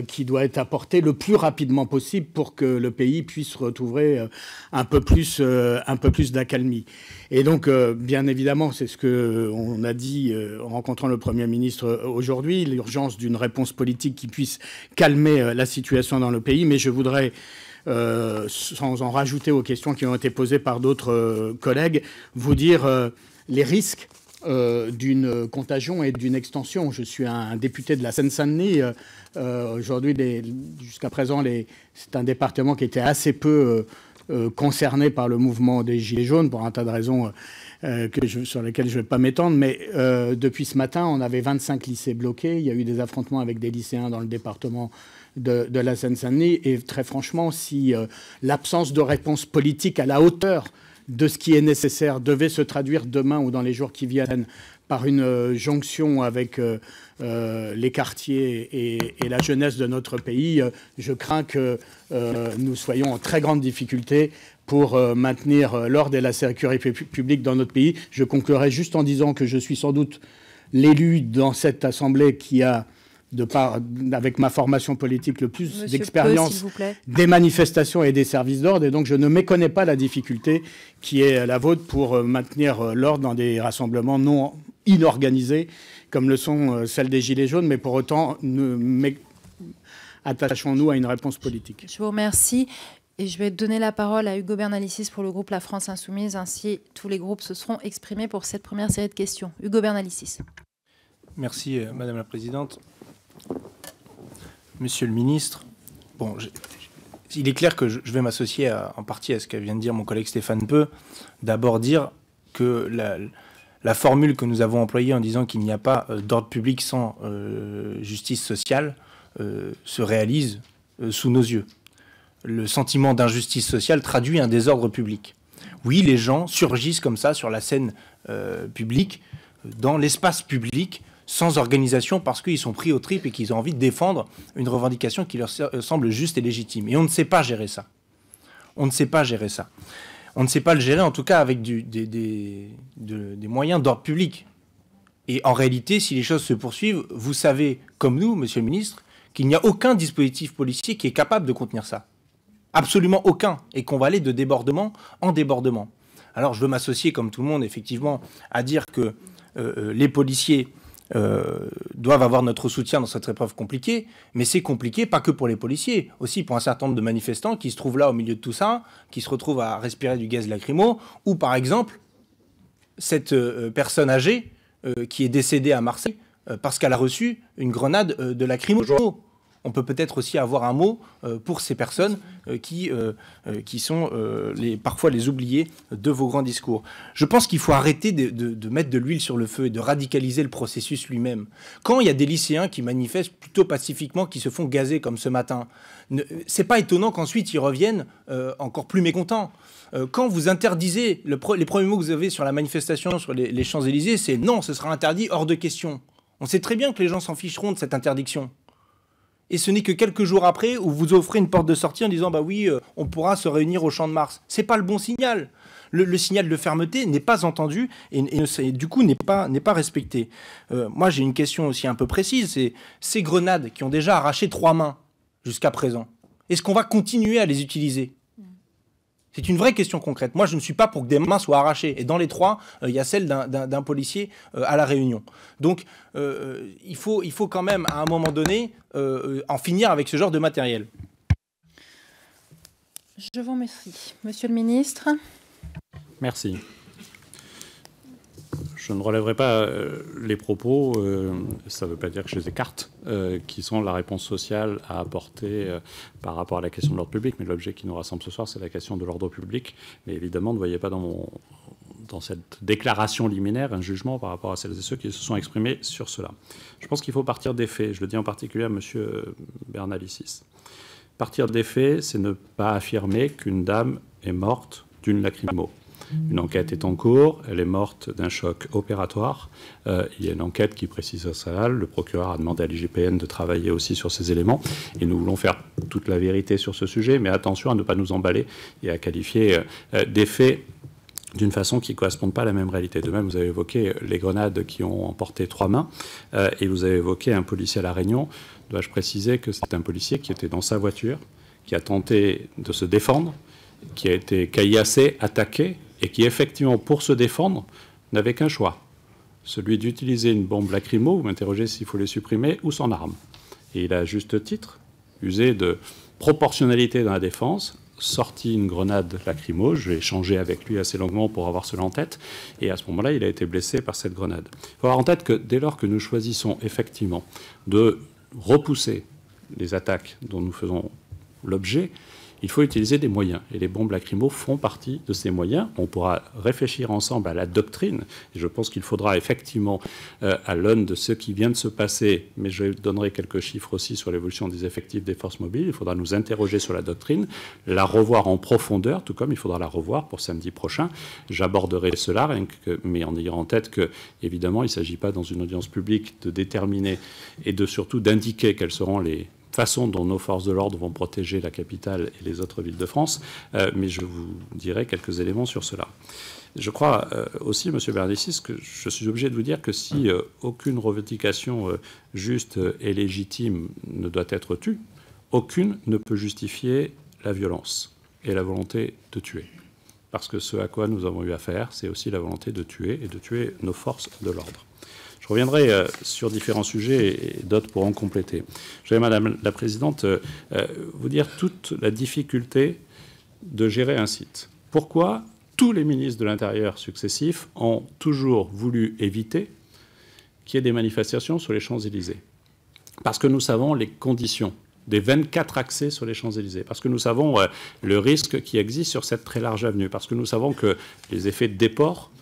qui doit être apportée le plus rapidement possible pour que le pays puisse retrouver un peu plus d'accalmie. Et donc, bien évidemment, c'est ce qu'on a dit en rencontrant le Premier ministre aujourd'hui, l'urgence d'une réponse politique qui puisse calmer la situation dans le pays. Mais je voudrais, sans en rajouter aux questions qui ont été posées par d'autres collègues, vous dire les risques d'une contagion et d'une extension. Je suis un député de la Seine-Saint-Denis. Aujourd'hui, jusqu'à présent, c'est un département qui était assez peu concerné par le mouvement des Gilets jaunes, pour un tas de raisons sur lesquelles je ne vais pas m'étendre. Mais depuis ce matin, on avait 25 lycées bloqués. Il y a eu des affrontements avec des lycéens dans le département de la Seine-Saint-Denis. Et très franchement, si l'absence de réponse politique à la hauteur de ce qui est nécessaire devait se traduire demain ou dans les jours qui viennent par une jonction avec les quartiers et la jeunesse de notre pays, je crains que nous soyons en très grande difficulté pour maintenir l'ordre et la sécurité publique dans notre pays. Je conclurai juste en disant que je suis sans doute l'élu dans cette Assemblée qui a, avec ma formation politique, le plus d'expérience des manifestations et des services d'ordre. Et donc, je ne méconnais pas la difficulté qui est la vôtre pour maintenir l'ordre dans des rassemblements non inorganisés, comme le sont celles des Gilets jaunes. Mais pour autant, attachons-nous à une réponse politique. Je vous remercie. Et je vais donner la parole à Hugo Bernalicis pour le groupe La France Insoumise. Ainsi, tous les groupes se seront exprimés pour cette première série de questions. Hugo Bernalicis. Merci, Madame la Présidente. Monsieur le ministre, bon, il est clair que je vais m'associer en partie à ce que vient de dire mon collègue Stéphane Peu. D'abord dire que la formule que nous avons employée en disant qu'il n'y a pas d'ordre public sans justice sociale se réalise sous nos yeux. Le sentiment d'injustice sociale traduit un désordre public. Oui, les gens surgissent comme ça sur la scène publique, dans l'espace public, sans organisation, parce qu'ils sont pris aux tripes et qu'ils ont envie de défendre une revendication qui leur semble juste et légitime. Et on ne sait pas gérer ça. On ne sait pas gérer ça. On ne sait pas le gérer, en tout cas, avec des moyens d'ordre public. Et en réalité, si les choses se poursuivent, vous savez, comme nous, Monsieur le ministre, qu'il n'y a aucun dispositif policier qui est capable de contenir ça. Absolument aucun. Et qu'on va aller de débordement en débordement. Alors, je veux m'associer, comme tout le monde, effectivement, à dire que les policiers doivent avoir notre soutien dans cette épreuve compliquée, mais c'est compliqué pas que pour les policiers, aussi pour un certain nombre de manifestants qui se trouvent là au milieu de tout ça, qui se retrouvent à respirer du gaz lacrymo, ou par exemple cette personne âgée qui est décédée à Marseille parce qu'elle a reçu une grenade de lacrymo. On peut peut-être aussi avoir un mot pour ces personnes qui sont parfois les oubliés de vos grands discours. Je pense qu'il faut arrêter de mettre de l'huile sur le feu et de radicaliser le processus lui-même. Quand il y a des lycéens qui manifestent plutôt pacifiquement, qui se font gazer comme ce matin, c'est pas étonnant qu'ensuite ils reviennent encore plus mécontents. Quand vous interdisez, les premiers mots que vous avez sur la manifestation sur les Champs-Élysées, c'est non, ce sera interdit, hors de question. On sait très bien que les gens s'en ficheront de cette interdiction. Et ce n'est que quelques jours après où vous offrez une porte de sortie en disant bah oui, on pourra se réunir au Champ de Mars. C'est pas le bon signal. Le signal de fermeté n'est pas entendu et du coup n'est pas respecté. Moi j'ai une question aussi un peu précise, c'est ces grenades qui ont déjà arraché 3 mains jusqu'à présent. Est-ce qu'on va continuer à les utiliser ? C'est une vraie question concrète. Moi, je ne suis pas pour que des mains soient arrachées. Et dans les 3, il y a celle d'un policier à La Réunion. Donc, il faut quand même, à un moment donné, en finir avec ce genre de matériel. Je vous remercie. Monsieur le ministre. Merci. Je ne relèverai pas les propos, ça ne veut pas dire que je les écarte, qui sont la réponse sociale à apporter par rapport à la question de l'ordre public. Mais l'objet qui nous rassemble ce soir, c'est la question de l'ordre public. Mais évidemment, ne voyez pas dans cette déclaration liminaire un jugement par rapport à celles et ceux qui se sont exprimés sur cela. Je pense qu'il faut partir des faits. Je le dis en particulier à M. Bernalicis. Partir des faits, c'est ne pas affirmer qu'une dame est morte d'une lacrymo. Une enquête est en cours, elle est morte d'un choc opératoire. Il y a une enquête qui précise ça. Le procureur a demandé à l'IGPN de travailler aussi sur ces éléments. Et nous voulons faire toute la vérité sur ce sujet, mais attention à ne pas nous emballer et à qualifier des faits d'une façon qui ne correspond pas à la même réalité. De même, vous avez évoqué les grenades qui ont emporté 3 mains, et vous avez évoqué un policier à La Réunion. Dois-je préciser que c'est un policier qui était dans sa voiture, qui a tenté de se défendre, qui a été caillassé, attaqué, et qui, effectivement, pour se défendre, n'avait qu'un choix, celui d'utiliser une bombe lacrymo, vous m'interrogez s'il faut les supprimer, ou son arme. Et il a, à juste titre, usé de proportionnalité dans la défense, sorti une grenade lacrymo, j'ai échangé avec lui assez longuement pour avoir cela en tête, et à ce moment-là, il a été blessé par cette grenade. Il faut avoir en tête que dès lors que nous choisissons effectivement de repousser les attaques dont nous faisons l'objet, il faut utiliser des moyens. Et les bombes lacrymo font partie de ces moyens. On pourra réfléchir ensemble à la doctrine. Et je pense qu'il faudra effectivement, à l'aune de ce qui vient de se passer, mais je donnerai quelques chiffres aussi sur l'évolution des effectifs des forces mobiles, il faudra nous interroger sur la doctrine, la revoir en profondeur, tout comme il faudra la revoir pour samedi prochain. J'aborderai cela, mais en ayant en tête que, évidemment, il ne s'agit pas dans une audience publique de déterminer et de surtout d'indiquer quels seront les façon dont nos forces de l'ordre vont protéger la capitale et les autres villes de France, mais je vous dirai quelques éléments sur cela. Je crois aussi, M. Bernalicis, que je suis obligé de vous dire que si aucune revendication juste et légitime ne doit être tue, aucune ne peut justifier la violence et la volonté de tuer. Parce que ce à quoi nous avons eu affaire, c'est aussi la volonté de tuer et de tuer nos forces de l'ordre. Je reviendrai sur différents sujets et d'autres pourront compléter. Je vais, Madame la Présidente, vous dire toute la difficulté de gérer un site. Pourquoi tous les ministres de l'Intérieur successifs ont toujours voulu éviter qu'il y ait des manifestations sur les Champs-Élysées? Parce que nous savons les conditions des 24 accès sur les Champs-Élysées, parce que nous savons le risque qui existe sur cette très large avenue, parce que nous savons que les effets de déport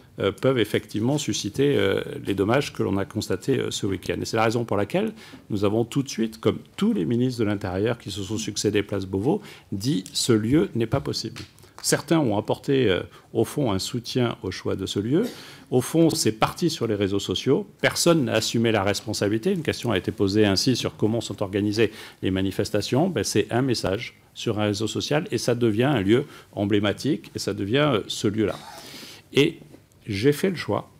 peuvent effectivement susciter les dommages que l'on a constatés ce week-end. Et c'est la raison pour laquelle nous avons tout de suite, comme tous les ministres de l'Intérieur qui se sont succédés place Beauvau, dit ce lieu n'est pas possible. Certains ont apporté, au fond, un soutien au choix de ce lieu. Au fond, c'est parti sur les réseaux sociaux. Personne n'a assumé la responsabilité. Une question a été posée ainsi sur comment sont organisées les manifestations. C'est un message sur un réseau social et ça devient un lieu emblématique et ça devient ce lieu-là. Et j'ai fait le choix,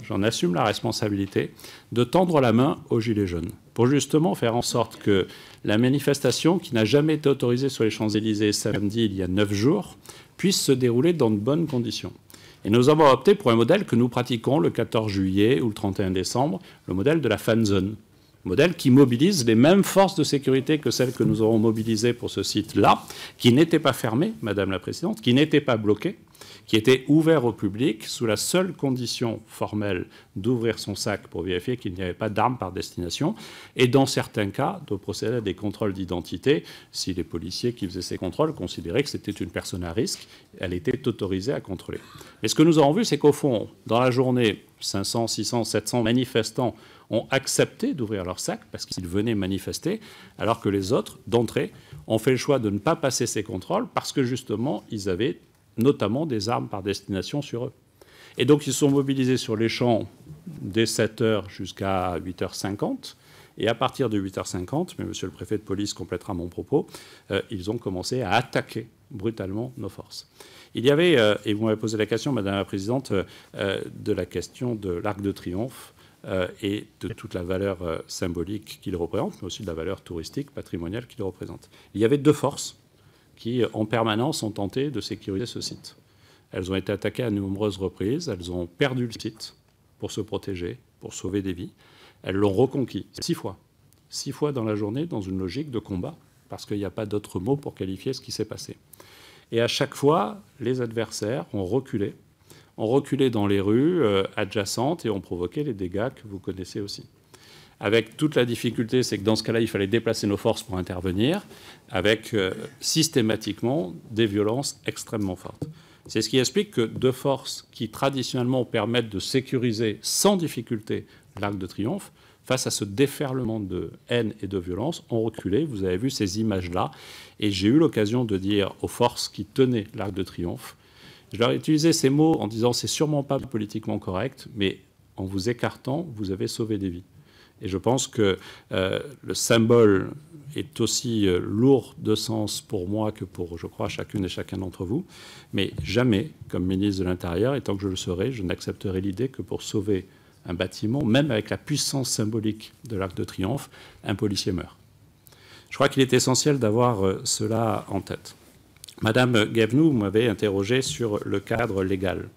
j'en assume la responsabilité, de tendre la main aux Gilets jaunes pour justement faire en sorte que la manifestation, qui n'a jamais été autorisée sur les Champs-Élysées samedi, il y a 9 jours, puisse se dérouler dans de bonnes conditions. Et nous avons opté pour un modèle que nous pratiquons le 14 juillet ou le 31 décembre, le modèle de la fan zone. Modèle qui mobilise les mêmes forces de sécurité que celles que nous aurons mobilisées pour ce site-là, qui n'étaient pas fermées, Madame la Présidente, qui n'étaient pas bloquées, qui était ouvert au public sous la seule condition formelle d'ouvrir son sac pour vérifier qu'il n'y avait pas d'armes par destination, et dans certains cas, de procéder à des contrôles d'identité. Si les policiers qui faisaient ces contrôles considéraient que c'était une personne à risque, elle était autorisée à contrôler. Mais ce que nous avons vu, c'est qu'au fond, dans la journée, 500, 600, 700 manifestants ont accepté d'ouvrir leur sac parce qu'ils venaient manifester, alors que les autres, d'entrée, ont fait le choix de ne pas passer ces contrôles parce que, justement, ils avaient notamment des armes par destination sur eux. Et donc, ils sont mobilisés sur les champs dès 7h jusqu'à 8h50. Et à partir de 8h50, mais monsieur le préfet de police complétera mon propos, ils ont commencé à attaquer brutalement nos forces. Il y avait, et vous m'avez posé la question, Madame la Présidente, de la question de l'Arc de Triomphe et de toute la valeur symbolique qu'il représente, mais aussi de la valeur touristique, patrimoniale qu'il représente. Il y avait 2 forces qui, en permanence, ont tenté de sécuriser ce site. Elles ont été attaquées à de nombreuses reprises, elles ont perdu le site pour se protéger, pour sauver des vies. Elles l'ont reconquis 6 fois. 6 fois dans la journée, dans une logique de combat, parce qu'il n'y a pas d'autre mot pour qualifier ce qui s'est passé. Et à chaque fois, les adversaires ont reculé dans les rues adjacentes et ont provoqué les dégâts que vous connaissez aussi. Avec toute la difficulté, c'est que dans ce cas-là, il fallait déplacer nos forces pour intervenir, avec systématiquement des violences extrêmement fortes. C'est ce qui explique que 2 forces qui traditionnellement permettent de sécuriser sans difficulté l'Arc de Triomphe, face à ce déferlement de haine et de violence, ont reculé. Vous avez vu ces images-là. Et j'ai eu l'occasion de dire aux forces qui tenaient l'Arc de Triomphe, je leur ai utilisé ces mots en disant « c'est sûrement pas politiquement correct, mais en vous écartant, vous avez sauvé des vies ». Et je pense que le symbole est aussi lourd de sens pour moi que pour, je crois, chacune et chacun d'entre vous. Mais jamais, comme ministre de l'Intérieur, et tant que je le serai, je n'accepterai l'idée que pour sauver un bâtiment, même avec la puissance symbolique de l'Arc de Triomphe, un policier meurt. Je crois qu'il est essentiel d'avoir cela en tête. Madame Guévenoux m'avait interrogé sur le cadre légal.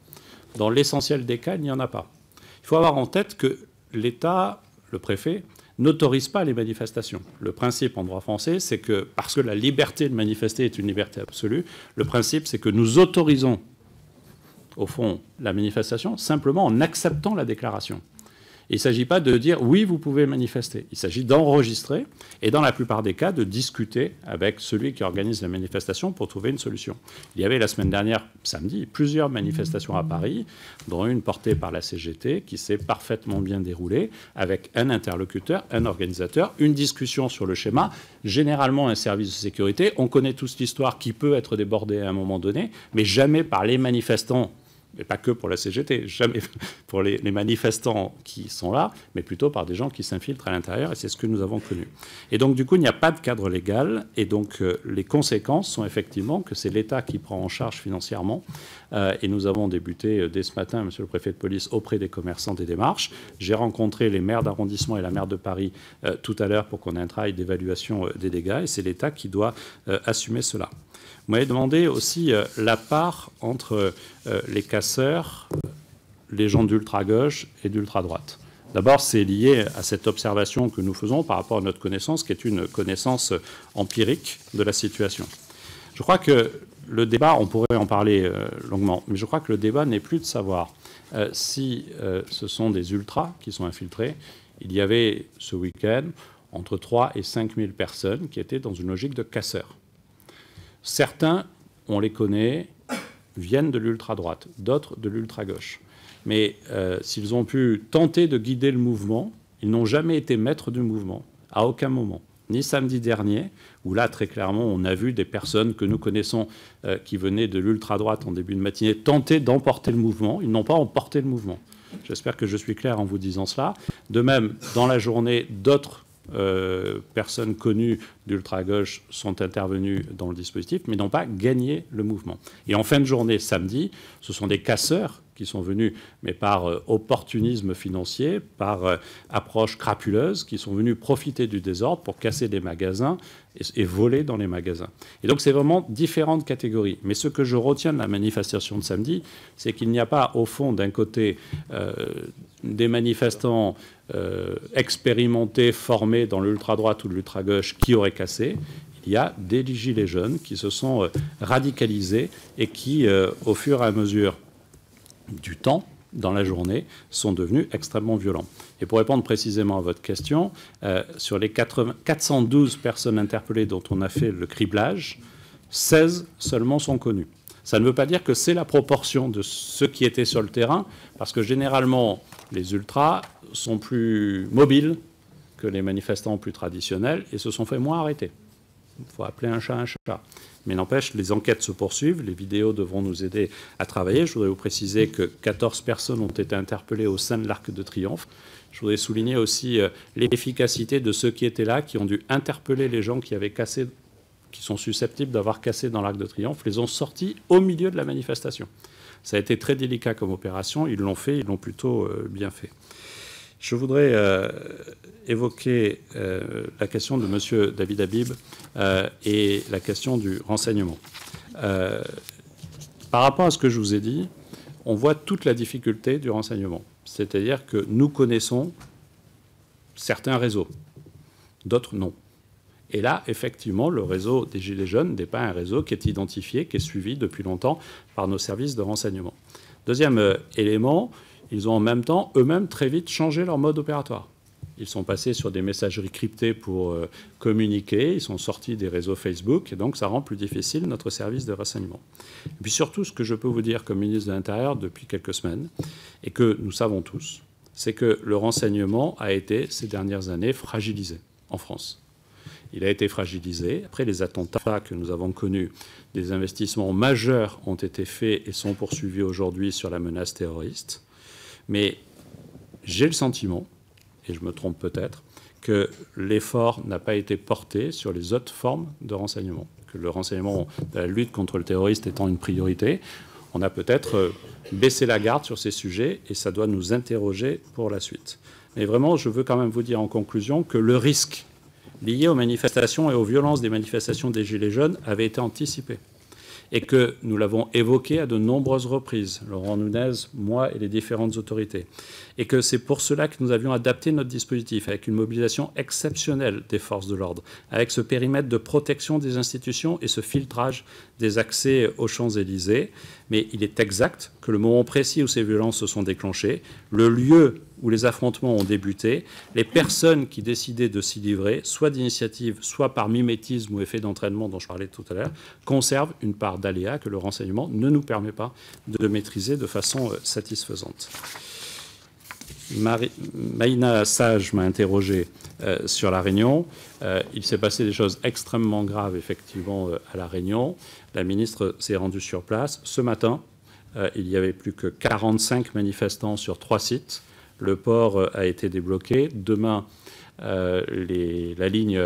Dans l'essentiel des cas, il n'y en a pas. Il faut avoir en tête que l'État, le préfet, n'autorise pas les manifestations. Le principe en droit français, c'est que, parce que la liberté de manifester est une liberté absolue, le principe, c'est que nous autorisons, au fond, la manifestation simplement en acceptant la déclaration. Il ne s'agit pas de dire « oui, vous pouvez manifester ». Il s'agit d'enregistrer et, dans la plupart des cas, de discuter avec celui qui organise la manifestation pour trouver une solution. Il y avait la semaine dernière, samedi, plusieurs manifestations à Paris, dont une portée par la CGT, qui s'est parfaitement bien déroulée, avec un interlocuteur, un organisateur, une discussion sur le schéma, généralement un service de sécurité. On connaît tous l'histoire qui peut être débordée à un moment donné, mais jamais par les manifestants. Mais pas que pour la CGT, jamais pour les manifestants qui sont là, mais plutôt par des gens qui s'infiltrent à l'intérieur, et c'est ce que nous avons connu. Et donc, du coup, il n'y a pas de cadre légal, et donc les conséquences sont effectivement que c'est l'État qui prend en charge financièrement, et nous avons débuté dès ce matin, monsieur le préfet de police, auprès des commerçants des démarches. J'ai rencontré les maires d'arrondissement et la maire de Paris tout à l'heure pour qu'on ait un travail d'évaluation des dégâts, et c'est l'État qui doit assumer cela. Vous m'avez demandé aussi la part entre les casseurs, les gens d'ultra-gauche et d'ultra-droite. D'abord, c'est lié à cette observation que nous faisons par rapport à notre connaissance, qui est une connaissance empirique de la situation. Je crois que le débat, on pourrait en parler longuement, mais je crois que le débat n'est plus de savoir si ce sont des ultras qui sont infiltrés. Il y avait ce week-end entre 3 et 5 000 personnes qui étaient dans une logique de casseurs. Certains, on les connaît, viennent de l'ultra-droite, d'autres de l'ultra-gauche. Mais s'ils ont pu tenter de guider le mouvement, ils n'ont jamais été maîtres du mouvement, à aucun moment. Ni samedi dernier, où là, très clairement, on a vu des personnes que nous connaissons qui venaient de l'ultra-droite en début de matinée tenter d'emporter le mouvement. Ils n'ont pas emporté le mouvement. J'espère que je suis clair en vous disant cela. De même, dans la journée, d'autres personnes connues d'ultra-gauche sont intervenues dans le dispositif, mais n'ont pas gagné le mouvement. Et en fin de journée, samedi, ce sont des casseurs qui sont venus, mais par opportunisme financier, par approche crapuleuse, qui sont venus profiter du désordre pour casser des magasins et voler dans les magasins. Et donc, c'est vraiment différentes catégories. Mais ce que je retiens de la manifestation de samedi, c'est qu'il n'y a pas, au fond, d'un côté, des manifestants expérimentés, formés dans l'ultra-droite ou l'ultra-gauche qui auraient cassé. Il y a des gilets jaunes qui se sont radicalisés et qui, au fur et à mesure du temps, dans la journée, sont devenus extrêmement violents. Et pour répondre précisément à votre question, sur les 412 personnes interpellées dont on a fait le criblage, 16 seulement sont connues. Ça ne veut pas dire que c'est la proportion de ceux qui étaient sur le terrain, parce que généralement, les ultras sont plus mobiles que les manifestants plus traditionnels et se sont fait moins arrêter. Il faut appeler un chat un chat. Mais n'empêche, les enquêtes se poursuivent, les vidéos devront nous aider à travailler. Je voudrais vous préciser que 14 personnes ont été interpellées au sein de l'Arc de Triomphe. Je voudrais souligner aussi l'efficacité de ceux qui étaient là, qui ont dû interpeller les gens qui avaient cassé, qui sont susceptibles d'avoir cassé dans l'Arc de Triomphe, les ont sortis au milieu de la manifestation. Ça a été très délicat comme opération, ils l'ont fait, ils l'ont plutôt bien fait. Je voudrais évoquer la question de M. David Habib et la question du renseignement. Par rapport à ce que je vous ai dit, on voit toute la difficulté du renseignement. C'est-à-dire que nous connaissons certains réseaux, d'autres non. Et là, effectivement, le réseau des Gilets jaunes n'est pas un réseau qui est identifié, qui est suivi depuis longtemps par nos services de renseignement. Deuxième élément, ils ont en même temps, eux-mêmes, très vite changé leur mode opératoire. Ils sont passés sur des messageries cryptées pour communiquer, ils sont sortis des réseaux Facebook, et donc ça rend plus difficile notre service de renseignement. Et puis surtout, ce que je peux vous dire comme ministre de l'Intérieur depuis quelques semaines, et que nous savons tous, c'est que le renseignement a été, ces dernières années, fragilisé en France. Il a été fragilisé. Après les attentats que nous avons connus, des investissements majeurs ont été faits et sont poursuivis aujourd'hui sur la menace terroriste. Mais j'ai le sentiment, et je me trompe peut-être, que l'effort n'a pas été porté sur les autres formes de renseignement, que le renseignement de la lutte contre le terrorisme étant une priorité, on a peut-être baissé la garde sur ces sujets et ça doit nous interroger pour la suite. Mais vraiment, je veux quand même vous dire en conclusion que le risque lié aux manifestations et aux violences des manifestations des Gilets jaunes avait été anticipé et que nous l'avons évoqué à de nombreuses reprises, Laurent Nunez, moi et les différentes autorités, et que c'est pour cela que nous avions adapté notre dispositif avec une mobilisation exceptionnelle des forces de l'ordre, avec ce périmètre de protection des institutions et ce filtrage des accès aux Champs-Élysées. Mais il est exact que le moment précis où ces violences se sont déclenchées, le lieu où les affrontements ont débuté, les personnes qui décidaient de s'y livrer, soit d'initiative, soit par mimétisme ou effet d'entraînement dont je parlais tout à l'heure, conservent une part d'aléa que le renseignement ne nous permet pas de maîtriser de façon satisfaisante. Maïna Sage m'a interrogé sur La Réunion. Il s'est passé des choses extrêmement graves, effectivement, à La Réunion. La ministre s'est rendue sur place. Ce matin, il y avait plus que 45 manifestants sur 3 sites. Le port a été débloqué. Demain, la ligne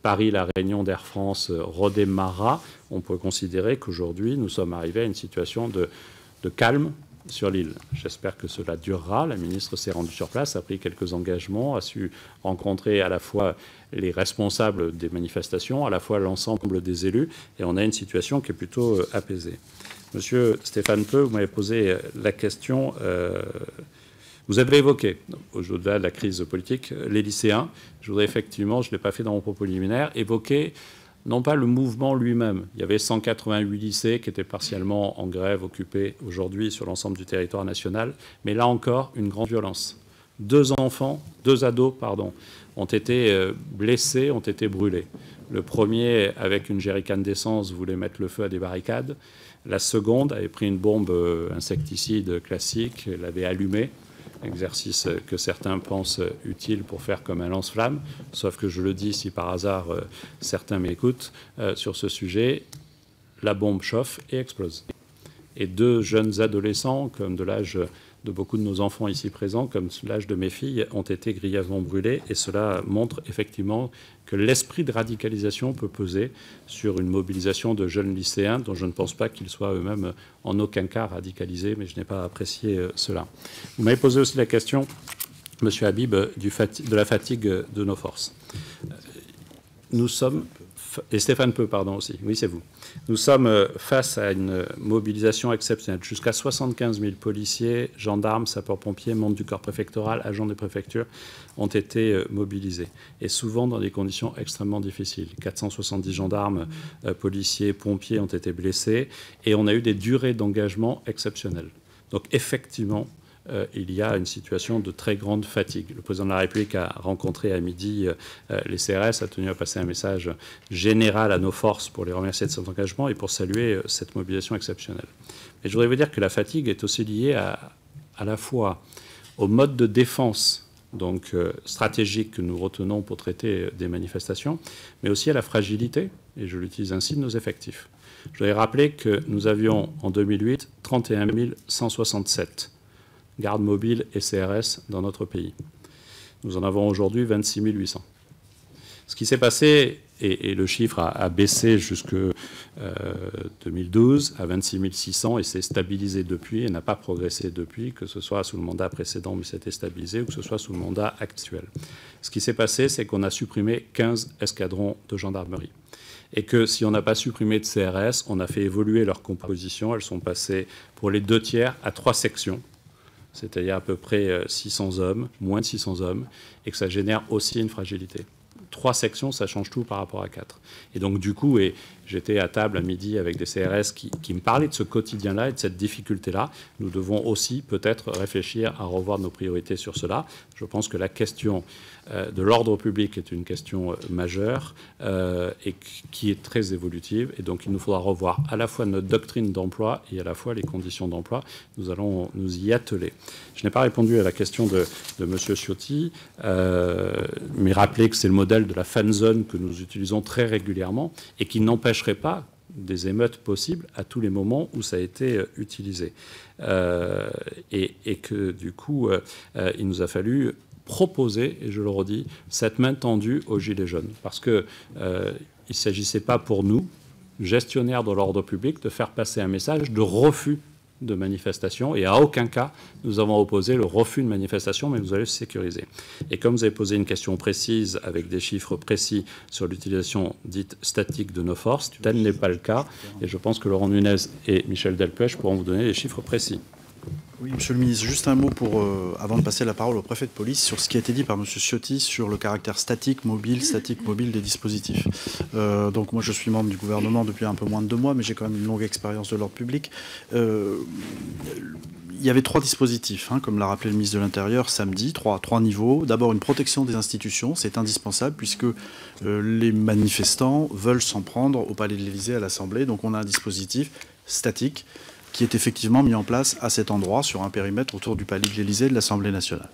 Paris-La Réunion d'Air France redémarrera. On peut considérer qu'aujourd'hui, nous sommes arrivés à une situation de calme sur l'île. J'espère que cela durera. La ministre s'est rendue sur place, a pris quelques engagements, a su rencontrer à la fois les responsables des manifestations, à la fois l'ensemble des élus, et on a une situation qui est plutôt apaisée. Monsieur Stéphane Peu, vous m'avez posé la question... Vous avez évoqué, au-delà de la crise politique, les lycéens. Je voudrais effectivement, je ne l'ai pas fait dans mon propos liminaire, évoquer non pas le mouvement lui-même. Il y avait 188 lycées qui étaient partiellement en grève, occupés aujourd'hui sur l'ensemble du territoire national, mais là encore, une grande violence. 2 ados, ont été blessés, ont été brûlés. Le premier, avec une jerrycan d'essence, voulait mettre le feu à des barricades. La seconde avait pris une bombe insecticide classique, l'avait allumée. Exercice que certains pensent utile pour faire comme un lance-flamme, sauf que je le dis si par hasard certains m'écoutent sur ce sujet, la bombe chauffe et explose. Et 2 jeunes adolescents, comme de l'âge de beaucoup de nos enfants ici présents, comme l'âge de mes filles, ont été grièvement brûlés, et cela montre effectivement que l'esprit de radicalisation peut peser sur une mobilisation de jeunes lycéens dont je ne pense pas qu'ils soient eux-mêmes en aucun cas radicalisés, mais je n'ai pas apprécié cela. Vous m'avez posé aussi la question, Monsieur Habib, de la fatigue de nos forces. Nous sommes, et Stéphane Peu, pardon aussi, oui c'est vous, nous sommes face à une mobilisation exceptionnelle. Jusqu'à 75 000 policiers, gendarmes, sapeurs-pompiers, membres du corps préfectoral, agents des préfectures ont été mobilisés. Et souvent dans des conditions extrêmement difficiles. 470 gendarmes, policiers, pompiers ont été blessés. Et on a eu des durées d'engagement exceptionnelles. Donc effectivement, il y a une situation de très grande fatigue. Le président de la République a rencontré à midi les CRS, a tenu à passer un message général à nos forces pour les remercier de cet engagement et pour saluer cette mobilisation exceptionnelle. Mais je voudrais vous dire que la fatigue est aussi liée à la fois au mode de défense donc stratégique que nous retenons pour traiter des manifestations, mais aussi à la fragilité, et je l'utilise ainsi, de nos effectifs. Je voudrais rappeler que nous avions en 2008 31 167 gardes mobiles et CRS dans notre pays. Nous en avons aujourd'hui 26 800. Ce qui s'est passé, et le chiffre a baissé jusque 2012 à 26 600 et s'est stabilisé depuis et n'a pas progressé depuis, que ce soit sous le mandat précédent, mais c'était stabilisé, ou que ce soit sous le mandat actuel. Ce qui s'est passé, c'est qu'on a supprimé 15 escadrons de gendarmerie. Et que si on n'a pas supprimé de CRS, on a fait évoluer leur composition. Elles sont passées pour les 2/3 à 3 sections, c'est-à-dire à peu près 600 hommes, moins de 600 hommes, et que ça génère aussi une fragilité. 3 sections, ça change tout par rapport à 4. Et donc du coup, et j'étais à table à midi avec des CRS qui me parlaient de ce quotidien-là et de cette difficulté-là. Nous devons aussi peut-être réfléchir à revoir nos priorités sur cela. Je pense que la question de l'ordre public est une question majeure et qui est très évolutive. Et donc il nous faudra revoir à la fois notre doctrine d'emploi et à la fois les conditions d'emploi. Nous allons nous y atteler. Je n'ai pas répondu à la question de M. Ciotti, mais rappeler que c'est le modèle de la fan zone que nous utilisons très régulièrement et qui n'empêcherait pas des émeutes possibles à tous les moments où ça a été utilisé. Et que du coup, il nous a fallu proposer, et je le redis, cette main tendue aux Gilets jaunes. Parce qu'il ne s'agissait pas pour nous, gestionnaires de l'ordre public, de faire passer un message de refus de manifestation, et à aucun cas nous avons opposé le refus de manifestation, mais vous allez le sécuriser. Et comme vous avez posé une question précise avec des chiffres précis sur l'utilisation dite statique de nos forces, tel n'est pas le cas, et je pense que Laurent Nunez et Michel Delpech pourront vous donner les chiffres précis. Oui, Monsieur le Ministre, juste un mot avant de passer la parole au préfet de police sur ce qui a été dit par Monsieur Ciotti sur le caractère statique, mobile des dispositifs. Donc moi, je suis membre du gouvernement depuis un peu moins de 2 mois, mais j'ai quand même une longue expérience de l'ordre public. Il y avait 3 dispositifs, comme l'a rappelé le ministre de l'Intérieur samedi, 3 niveaux. D'abord, une protection des institutions, c'est indispensable puisque les manifestants veulent s'en prendre au Palais de l'Élysée, à l'Assemblée. Donc on a un dispositif statique qui est effectivement mis en place à cet endroit, sur un périmètre autour du Palais de l'Élysée et de l'Assemblée nationale.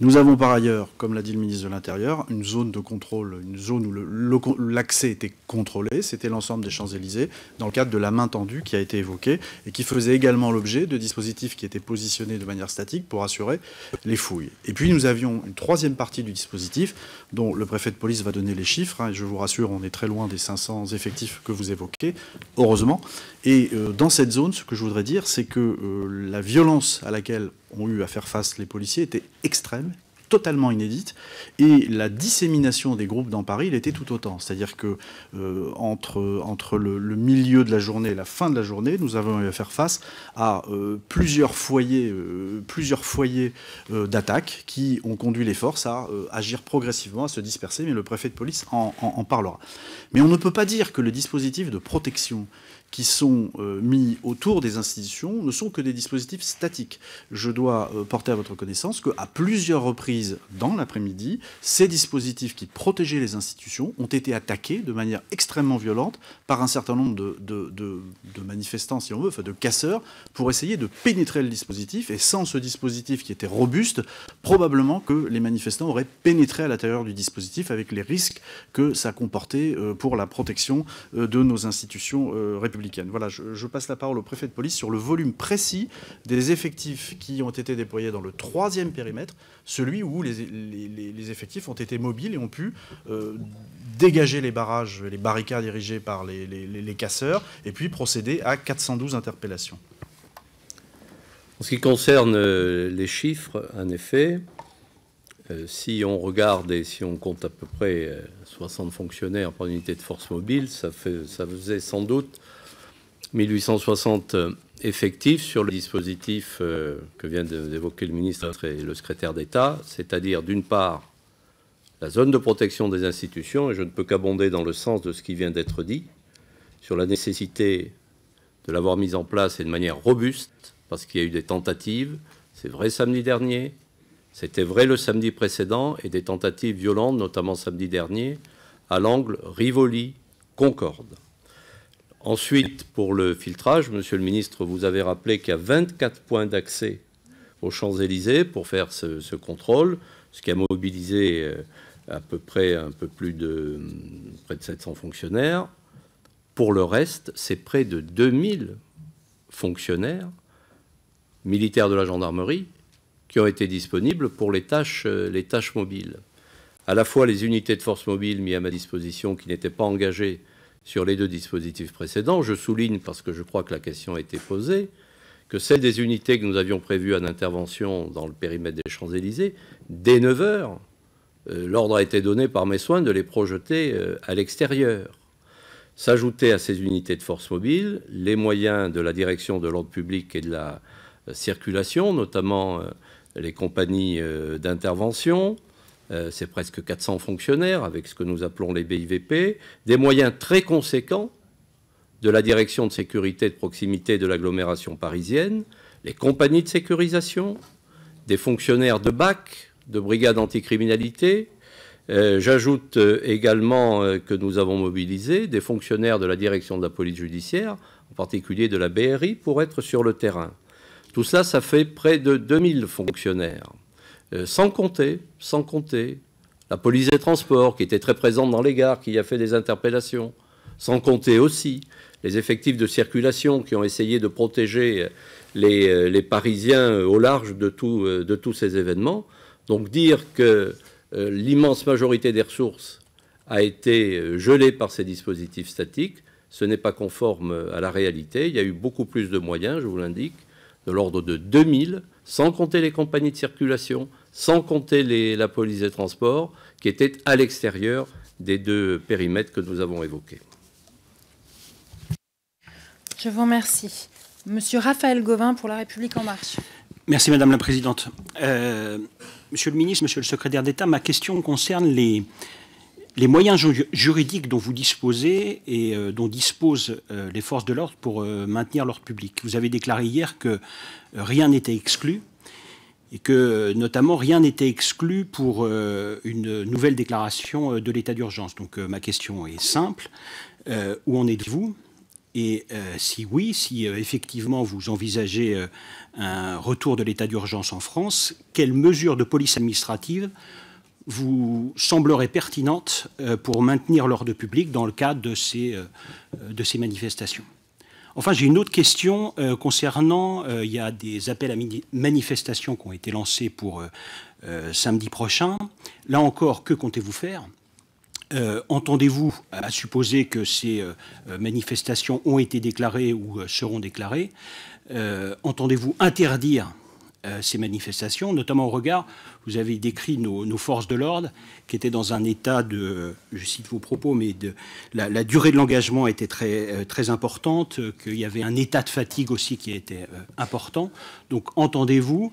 Nous avons par ailleurs, comme l'a dit le ministre de l'Intérieur, une zone de contrôle, une zone où l'accès était contrôlé, c'était l'ensemble des Champs-Élysées, dans le cadre de la main tendue qui a été évoquée, et qui faisait également l'objet de dispositifs qui étaient positionnés de manière statique pour assurer les fouilles. Et puis nous avions une 3e partie du dispositif, dont le préfet de police va donner les chiffres, et je vous rassure, on est très loin des 500 effectifs que vous évoquez, heureusement. Et dans cette zone, ce que je voudrais dire, c'est que la violence à laquelle ont eu à faire face les policiers était extrême, totalement inédite, et la dissémination des groupes dans Paris, il était tout autant. C'est-à-dire que entre le milieu de la journée et la fin de la journée, nous avons eu à faire face à plusieurs foyers d'attaque qui ont conduit les forces à agir progressivement, à se disperser, mais le préfet de police en parlera. Mais on ne peut pas dire que le dispositif de protection qui sont mis autour des institutions ne sont que des dispositifs statiques. Je dois porter à votre connaissance qu'à plusieurs reprises dans l'après-midi, ces dispositifs qui protégeaient les institutions ont été attaqués de manière extrêmement violente par un certain nombre de manifestants, si on veut, enfin de casseurs, pour essayer de pénétrer le dispositif. Et sans ce dispositif qui était robuste, probablement que les manifestants auraient pénétré à l'intérieur du dispositif avec les risques que ça comportait pour la protection de nos institutions républicaines. Voilà, je passe la parole au préfet de police sur le volume précis des effectifs qui ont été déployés dans le 3e périmètre, celui où les effectifs ont été mobiles et ont pu dégager les barrages, les barricades érigées par les casseurs, et puis procéder à 412 interpellations. En ce qui concerne les chiffres, en effet, si on regarde et si on compte à peu près 60 fonctionnaires par unité de force mobile, ça faisait sans doute 1860 effectifs sur le dispositif que vient d'évoquer le ministre et le secrétaire d'État, c'est-à-dire d'une part la zone de protection des institutions, et je ne peux qu'abonder dans le sens de ce qui vient d'être dit, sur la nécessité de l'avoir mise en place et de manière robuste, parce qu'il y a eu des tentatives, c'est vrai samedi dernier, c'était vrai le samedi précédent, et des tentatives violentes, notamment samedi dernier, à l'angle Rivoli-Concorde. Ensuite, pour le filtrage, Monsieur le Ministre, vous avez rappelé qu'il y a 24 points d'accès aux Champs-Élysées pour faire ce contrôle, ce qui a mobilisé à peu près près de 700 fonctionnaires. Pour le reste, c'est près de 2000 fonctionnaires militaires de la gendarmerie qui ont été disponibles pour les tâches mobiles. À la fois les unités de force mobile mises à ma disposition qui n'étaient pas engagées sur les 2 dispositifs précédents. Je souligne, parce que je crois que la question a été posée, que celles des unités que nous avions prévues en intervention dans le périmètre des Champs-Élysées, dès 9 heures, l'ordre a été donné par mes soins de les projeter à l'extérieur. S'ajoutaient à ces unités de force mobile les moyens de la direction de l'ordre public et de la circulation, notamment les compagnies d'intervention. C'est presque 400 fonctionnaires avec ce que nous appelons les BIVP, des moyens très conséquents de la direction de sécurité de proximité de l'agglomération parisienne, les compagnies de sécurisation, des fonctionnaires de BAC, de brigade anticriminalité. J'ajoute également que nous avons mobilisé des fonctionnaires de la direction de la police judiciaire, en particulier de la BRI, pour être sur le terrain. Tout ça, ça fait près de 2000 fonctionnaires. Sans compter la police des transports qui était très présente dans les gares, qui a fait des interpellations, sans compter aussi les effectifs de circulation qui ont essayé de protéger les Parisiens au large de tous ces événements. Donc dire que l'immense majorité des ressources a été gelée par ces dispositifs statiques, ce n'est pas conforme à la réalité. Il y a eu beaucoup plus de moyens, je vous l'indique, de l'ordre de 2000, sans compter les compagnies de circulation, sans compter la police des transports, qui étaient à l'extérieur des deux périmètres que nous avons évoqués. Je vous remercie. Monsieur Raphaël Gauvain pour La République En Marche. Merci Madame la Présidente. Monsieur le ministre, Monsieur le secrétaire d'État, ma question concerne les moyens juridiques dont vous disposez et dont disposent les forces de l'ordre pour maintenir l'ordre public. Vous avez déclaré hier que rien n'était exclu et que notamment rien n'était exclu pour une nouvelle déclaration de l'état d'urgence. Donc ma question est simple. Où en êtes-vous ? Et si oui, si effectivement vous envisagez un retour de l'état d'urgence en France, quelles mesures de police administrative vous sembleraient pertinentes pour maintenir l'ordre public dans le cadre de ces manifestations ? Enfin, j'ai une autre question concernant, il y a des appels à manifestation qui ont été lancés pour samedi prochain. Là encore, que comptez-vous faire ? Entendez-vous, à supposer que ces manifestations ont été déclarées ou seront déclarées, entendez-vous interdire ces manifestations, notamment au regard, vous avez décrit nos forces de l'ordre qui étaient dans un état de, je cite vos propos, mais la durée de l'engagement était très importante, qu'il y avait un état de fatigue aussi qui était important. Donc entendez-vous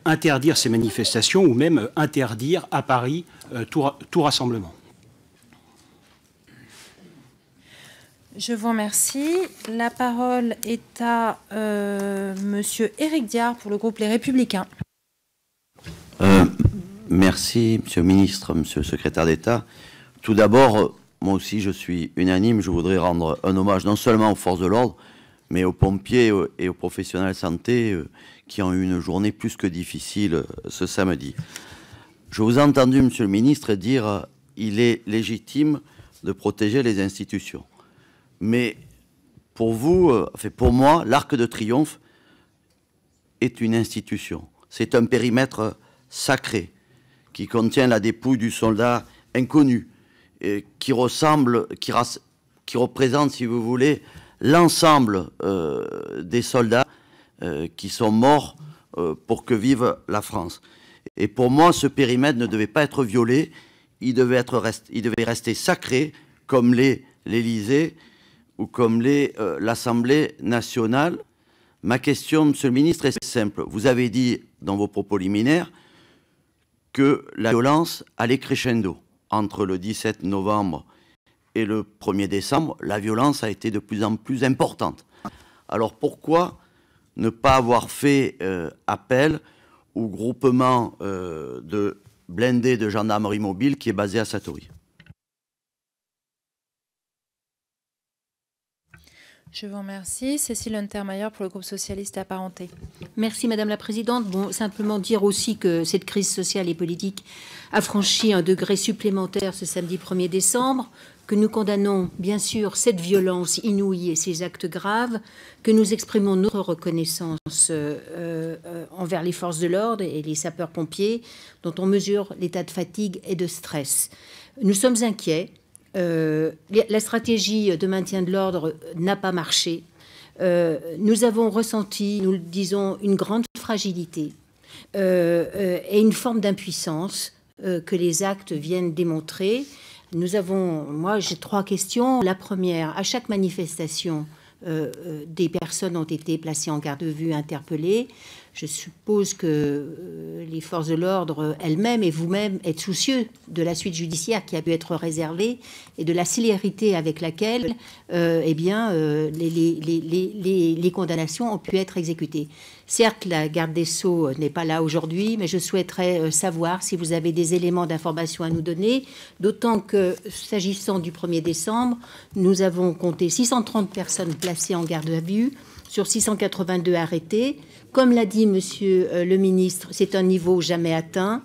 interdire ces manifestations ou même interdire à Paris tout rassemblement ? Je vous remercie. La parole est à Monsieur Éric Diard pour le groupe Les Républicains. Merci, Monsieur le Ministre, Monsieur le Secrétaire d'État. Tout d'abord, moi aussi, je suis unanime. Je voudrais rendre un hommage non seulement aux forces de l'ordre, mais aux pompiers et aux professionnels de santé qui ont eu une journée plus que difficile ce samedi. Je vous ai entendu, Monsieur le Ministre, dire qu'il est légitime de protéger les institutions. Mais pour vous, pour moi, l'Arc de Triomphe est une institution. C'est un périmètre sacré qui contient la dépouille du soldat inconnu, qui représente, si vous voulez, l'ensemble des soldats qui sont morts pour que vive la France. Et pour moi, ce périmètre ne devait pas être violé, il devait rester sacré, comme l'Élysée ou comme l'Assemblée nationale. Ma question, Monsieur le Ministre, est simple. Vous avez dit dans vos propos liminaires que la violence allait crescendo. Entre le 17 novembre et le 1er décembre, la violence a été de plus en plus importante. Alors pourquoi ne pas avoir fait appel au groupement de blindés de gendarmerie mobile qui est basé à Satory ? Je vous remercie. Cécile Untermaier pour le groupe socialiste apparenté. Merci Madame la Présidente. Bon, simplement dire aussi que cette crise sociale et politique a franchi un degré supplémentaire ce samedi 1er décembre, que nous condamnons bien sûr cette violence inouïe et ces actes graves, que nous exprimons notre reconnaissance envers les forces de l'ordre et les sapeurs-pompiers, dont on mesure l'état de fatigue et de stress. Nous sommes inquiets. La stratégie de maintien de l'ordre n'a pas marché. Nous avons ressenti, nous le disons, une grande fragilité et une forme d'impuissance que les actes viennent démontrer. Moi, j'ai 3 questions. La première, à chaque manifestation, des personnes ont été placées en garde à vue, interpellées. Je suppose que les forces de l'ordre elles-mêmes et vous-même êtes soucieux de la suite judiciaire qui a pu être réservée et de la célérité avec laquelle les condamnations ont pu être exécutées. Certes, la garde des Sceaux n'est pas là aujourd'hui, mais je souhaiterais savoir si vous avez des éléments d'information à nous donner, d'autant que, s'agissant du 1er décembre, nous avons compté 630 personnes placées en garde à vue sur 682 arrêtés. Comme l'a dit Monsieur le ministre, c'est un niveau jamais atteint.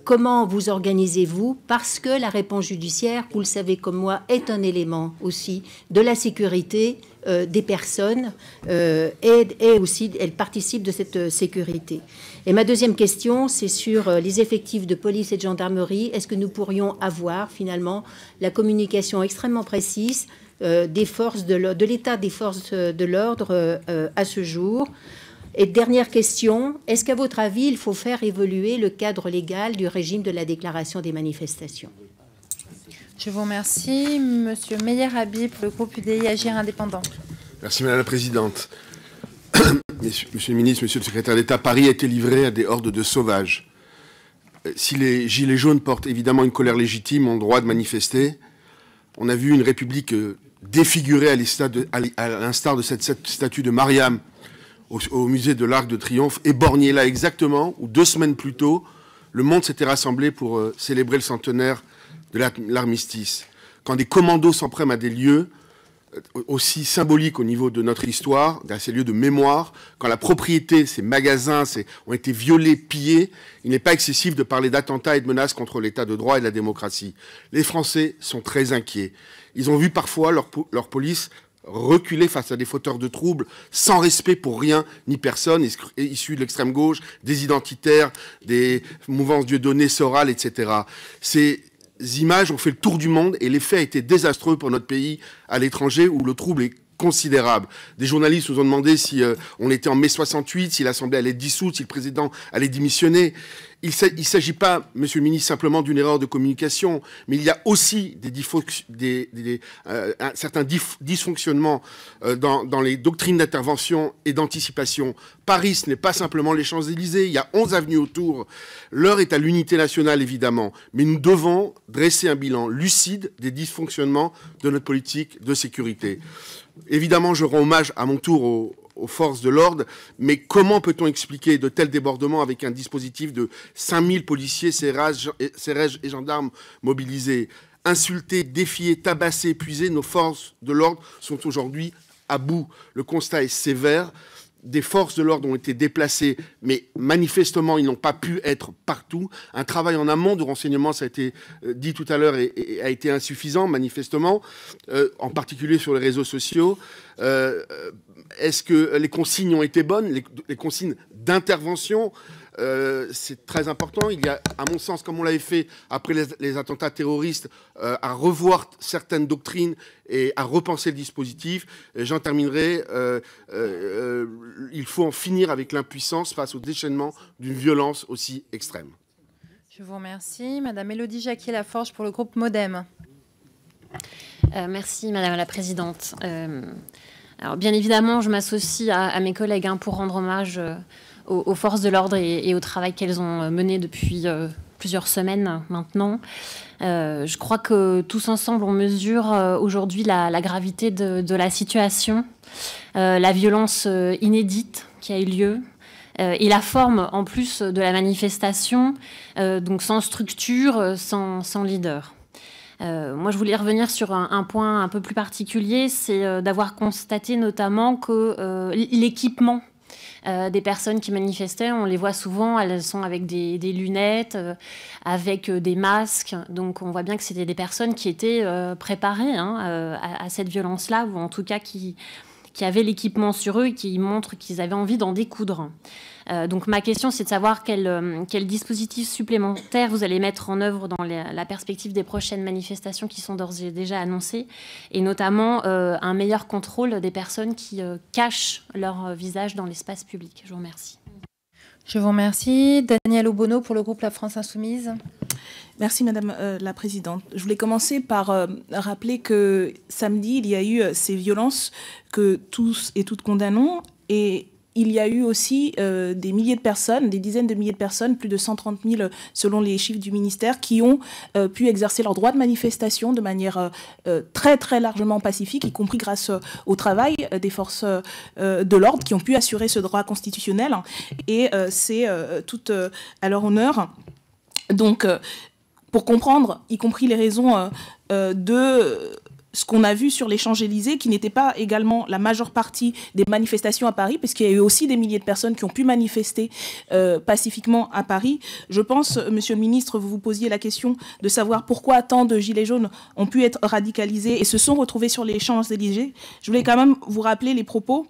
Comment vous organisez-vous? Parce que la réponse judiciaire, vous le savez comme moi, est un élément aussi de la sécurité des personnes et aussi elle participe de cette sécurité. Et ma deuxième question, c'est sur les effectifs de police et de gendarmerie. Est-ce que nous pourrions avoir finalement la communication extrêmement précise des forces de l'état des forces de l'ordre à ce jour? Et dernière question, est-ce qu'à votre avis, il faut faire évoluer le cadre légal du régime de la déclaration des manifestations? Je vous remercie. Monsieur Meyer Habib, pour le groupe UDI Agir Indépendant. Merci Madame la Présidente. Monsieur le ministre, Monsieur le secrétaire d'État, Paris a été livré à des hordes de sauvages. Si les gilets jaunes portent évidemment une colère légitime, ont le droit de manifester, on a vu une République défigurée à l'instar de cette statue de Mariam au musée de l'Arc de Triomphe, éborgnée là exactement où 2 semaines plus tôt, le monde s'était rassemblé pour célébrer le centenaire de l'armistice. Quand des commandos s'en prennent à des lieux aussi symboliques au niveau de notre histoire, à ces lieux de mémoire, quand la propriété, ces magasins ont été violés, pillés, il n'est pas excessif de parler d'attentats et de menaces contre l'état de droit et de la démocratie. Les Français sont très inquiets. Ils ont vu parfois leur police reculer face à des fauteurs de troubles, sans respect pour rien ni personne, issus de l'extrême gauche, des identitaires, des mouvances Dieudonné, Soral, etc. Ces images ont fait le tour du monde et l'effet a été désastreux pour notre pays à l'étranger où le trouble est considérable. Des journalistes nous ont demandé si on était en mai 68, si l'Assemblée allait être dissoute, si le président allait démissionner. Il ne s'agit pas, Monsieur le ministre, simplement d'une erreur de communication, mais il y a aussi certains dysfonctionnements dans les doctrines d'intervention et d'anticipation. Paris, ce n'est pas simplement les Champs-Élysées, il y a 11 avenues autour. L'heure est à l'unité nationale, évidemment, mais nous devons dresser un bilan lucide des dysfonctionnements de notre politique de sécurité. Évidemment, je rends hommage à mon tour aux forces de l'ordre, mais comment peut-on expliquer de tels débordements avec un dispositif de 5000 policiers, CRS et gendarmes mobilisés? Insultés, défiés, tabassés, épuisés, nos forces de l'ordre sont aujourd'hui à bout. Le constat est sévère. Des forces de l'ordre ont été déplacées, mais manifestement, ils n'ont pas pu être partout. Un travail en amont de renseignement, ça a été dit tout à l'heure, et a été insuffisant, manifestement, en particulier sur les réseaux sociaux. Est-ce que les consignes ont été bonnes, les consignes d'intervention? C'est très important. Il y a, à mon sens, comme on l'avait fait après les attentats terroristes, à revoir certaines doctrines et à repenser le dispositif. J'en terminerai. Il faut en finir avec l'impuissance face au déchaînement d'une violence aussi extrême. Je vous remercie. Madame Élodie Jacquier-Laforge pour le groupe MoDem. Merci Madame la Présidente. Alors, bien évidemment, je m'associe à mes collègues pour rendre hommage aux forces de l'ordre et au travail qu'elles ont mené depuis plusieurs semaines maintenant. Je crois que tous ensemble, on mesure aujourd'hui la gravité de la situation, la violence inédite qui a eu lieu, et la forme, en plus, de la manifestation, donc sans structure, sans leader. Moi, je voulais revenir sur un point un peu plus particulier, c'est d'avoir constaté notamment que l'équipement des personnes qui manifestaient, on les voit souvent, elles sont avec des lunettes, avec des masques. Donc on voit bien que c'était des personnes qui étaient préparées à cette violence-là, ou en tout cas qui avaient l'équipement sur eux et qui montrent qu'ils avaient envie d'en découdre. Donc ma question, c'est de savoir quel dispositif supplémentaire vous allez mettre en œuvre dans la perspective des prochaines manifestations qui sont d'ores et déjà annoncées, et notamment un meilleur contrôle des personnes qui cachent leur visage dans l'espace public. Je vous remercie. Je vous remercie. Danielle Obono pour le groupe La France Insoumise. Merci Madame la Présidente. Je voulais commencer par rappeler que samedi, il y a eu ces violences que tous et toutes condamnons, et il y a eu aussi des milliers de personnes, des dizaines de milliers de personnes, plus de 130 000 selon les chiffres du ministère, qui ont pu exercer leur droit de manifestation de manière très très largement pacifique, y compris grâce au travail des forces de l'ordre qui ont pu assurer ce droit constitutionnel. Et c'est tout à leur honneur. Donc, pour comprendre, y compris les raisons de ce qu'on a vu sur les Champs-Élysées, qui n'était pas également la majeure partie des manifestations à Paris, parce qu'il y a eu aussi des milliers de personnes qui ont pu manifester pacifiquement à Paris. Je pense, Monsieur le Ministre, vous vous posiez la question de savoir pourquoi tant de gilets jaunes ont pu être radicalisés et se sont retrouvés sur les Champs-Élysées. Je voulais quand même vous rappeler les propos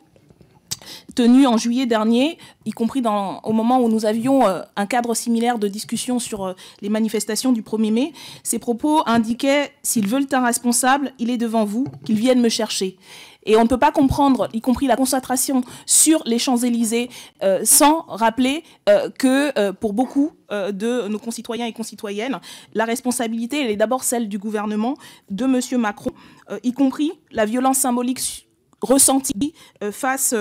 tenus en juillet dernier, y compris au moment où nous avions un cadre similaire de discussion sur les manifestations du 1er mai. Ces propos indiquaient « S'ils veulent un responsable, il est devant vous, qu'ils viennent me chercher ». Et on ne peut pas comprendre, y compris la concentration sur les Champs-Élysées, sans rappeler que pour beaucoup de nos concitoyens et concitoyennes, la responsabilité, elle est d'abord celle du gouvernement, de M. Macron, y compris la violence symbolique ressenti face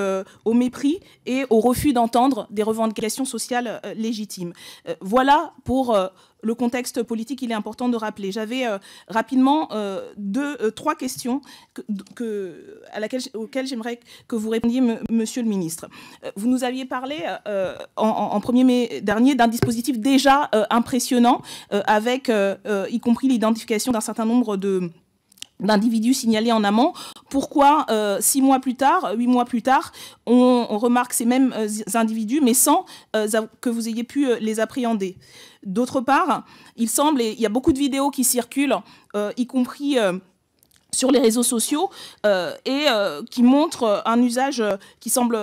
au mépris et au refus d'entendre des revendications sociales légitimes. Voilà pour le contexte politique, il est important de rappeler. J'avais rapidement trois questions auxquelles j'aimerais que vous répondiez, Monsieur le Ministre. Vous nous aviez parlé en 1er mai dernier d'un dispositif déjà impressionnant, avec y compris l'identification d'un certain nombre d'individus signalés en amont. Pourquoi 6 mois plus tard, 8 mois plus tard, on remarque ces mêmes individus, mais sans que vous ayez pu les appréhender? D'autre part, il semble, et il y a beaucoup de vidéos qui circulent, y compris sur les réseaux sociaux, et qui montrent un usage qui semble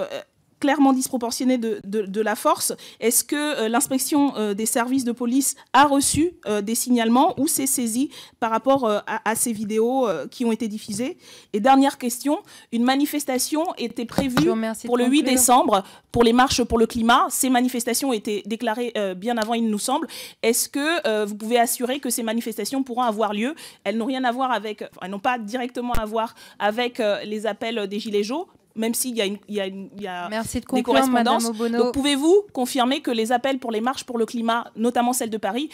clairement disproportionné de la force. Est-ce que l'inspection des services de police a reçu des signalements ou s'est saisie par rapport à ces vidéos qui ont été diffusées? Et dernière question, une manifestation était prévue pour le 8 décembre pour les marches pour le climat. Ces manifestations étaient déclarées bien avant, il nous semble. Est-ce que vous pouvez assurer que ces manifestations pourront avoir lieu? Elles n'ont rien à voir avec, elles n'ont pas directement à voir avec les appels des Gilets jaunes, même s'il y a Merci de des conclure, correspondances. Madame Obono. Donc, pouvez-vous confirmer que les appels pour les marches pour le climat, notamment celles de Paris,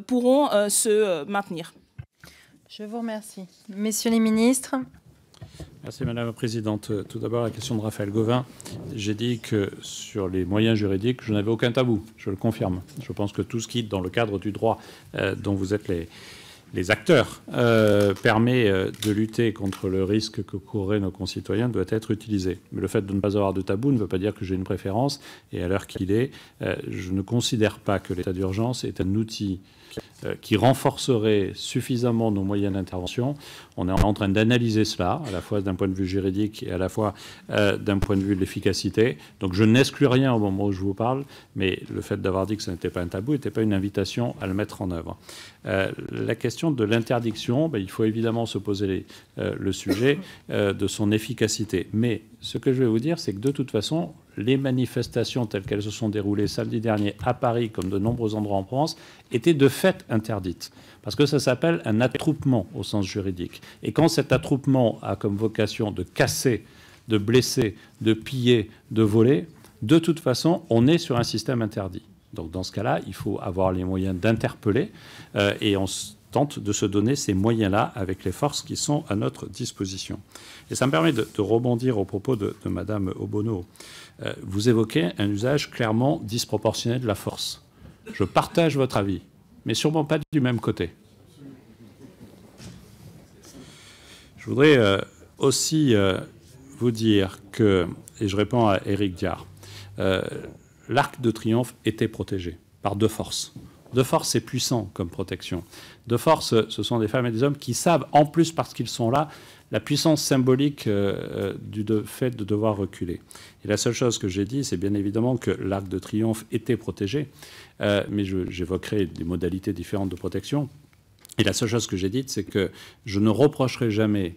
pourront se maintenir? Je vous remercie. Messieurs les ministres. Merci Madame la Présidente. Tout d'abord, la question de Raphaël Gauvain. J'ai dit que sur les moyens juridiques, je n'avais aucun tabou. Je le confirme. Je pense que tout ce qui, dans le cadre du droit dont vous êtes les acteurs, permet de lutter contre le risque que courraient nos concitoyens doit être utilisé. Mais le fait de ne pas avoir de tabou ne veut pas dire que j'ai une préférence. Et à l'heure qu'il est, je ne considère pas que l'état d'urgence est un outil qui renforcerait suffisamment nos moyens d'intervention. On est en train d'analyser cela, à la fois d'un point de vue juridique et à la fois d'un point de vue de l'efficacité. Donc je n'exclus rien au moment où je vous parle, mais le fait d'avoir dit que ce n'était pas un tabou n'était pas une invitation à le mettre en œuvre. La question de l'interdiction, il faut évidemment se poser le sujet de son efficacité. Mais ce que je vais vous dire, c'est que de toute façon, les manifestations telles qu'elles se sont déroulées samedi dernier à Paris, comme de nombreux endroits en France, étaient de fait interdites. Parce que ça s'appelle un attroupement au sens juridique. Et quand cet attroupement a comme vocation de casser, de blesser, de piller, de voler, de toute façon, on est sur un système interdit. Donc dans ce cas-là, il faut avoir les moyens d'interpeller et on tente de se donner ces moyens-là avec les forces qui sont à notre disposition. Et ça me permet de rebondir au propos de Madame Obono. Vous évoquez un usage clairement disproportionné de la force. Je partage votre avis, mais sûrement pas du même côté. Je voudrais aussi vous dire que, et je réponds à Éric Diard, l'Arc de Triomphe était protégé par deux forces. Deux forces, c'est puissant comme protection. Deux forces, ce sont des femmes et des hommes qui savent, en plus parce qu'ils sont là, la puissance symbolique du fait de devoir reculer. Et la seule chose que j'ai dit, c'est bien évidemment que l'Arc de Triomphe était protégé, mais j'évoquerai des modalités différentes de protection. Et la seule chose que j'ai dite, c'est que je ne reprocherai jamais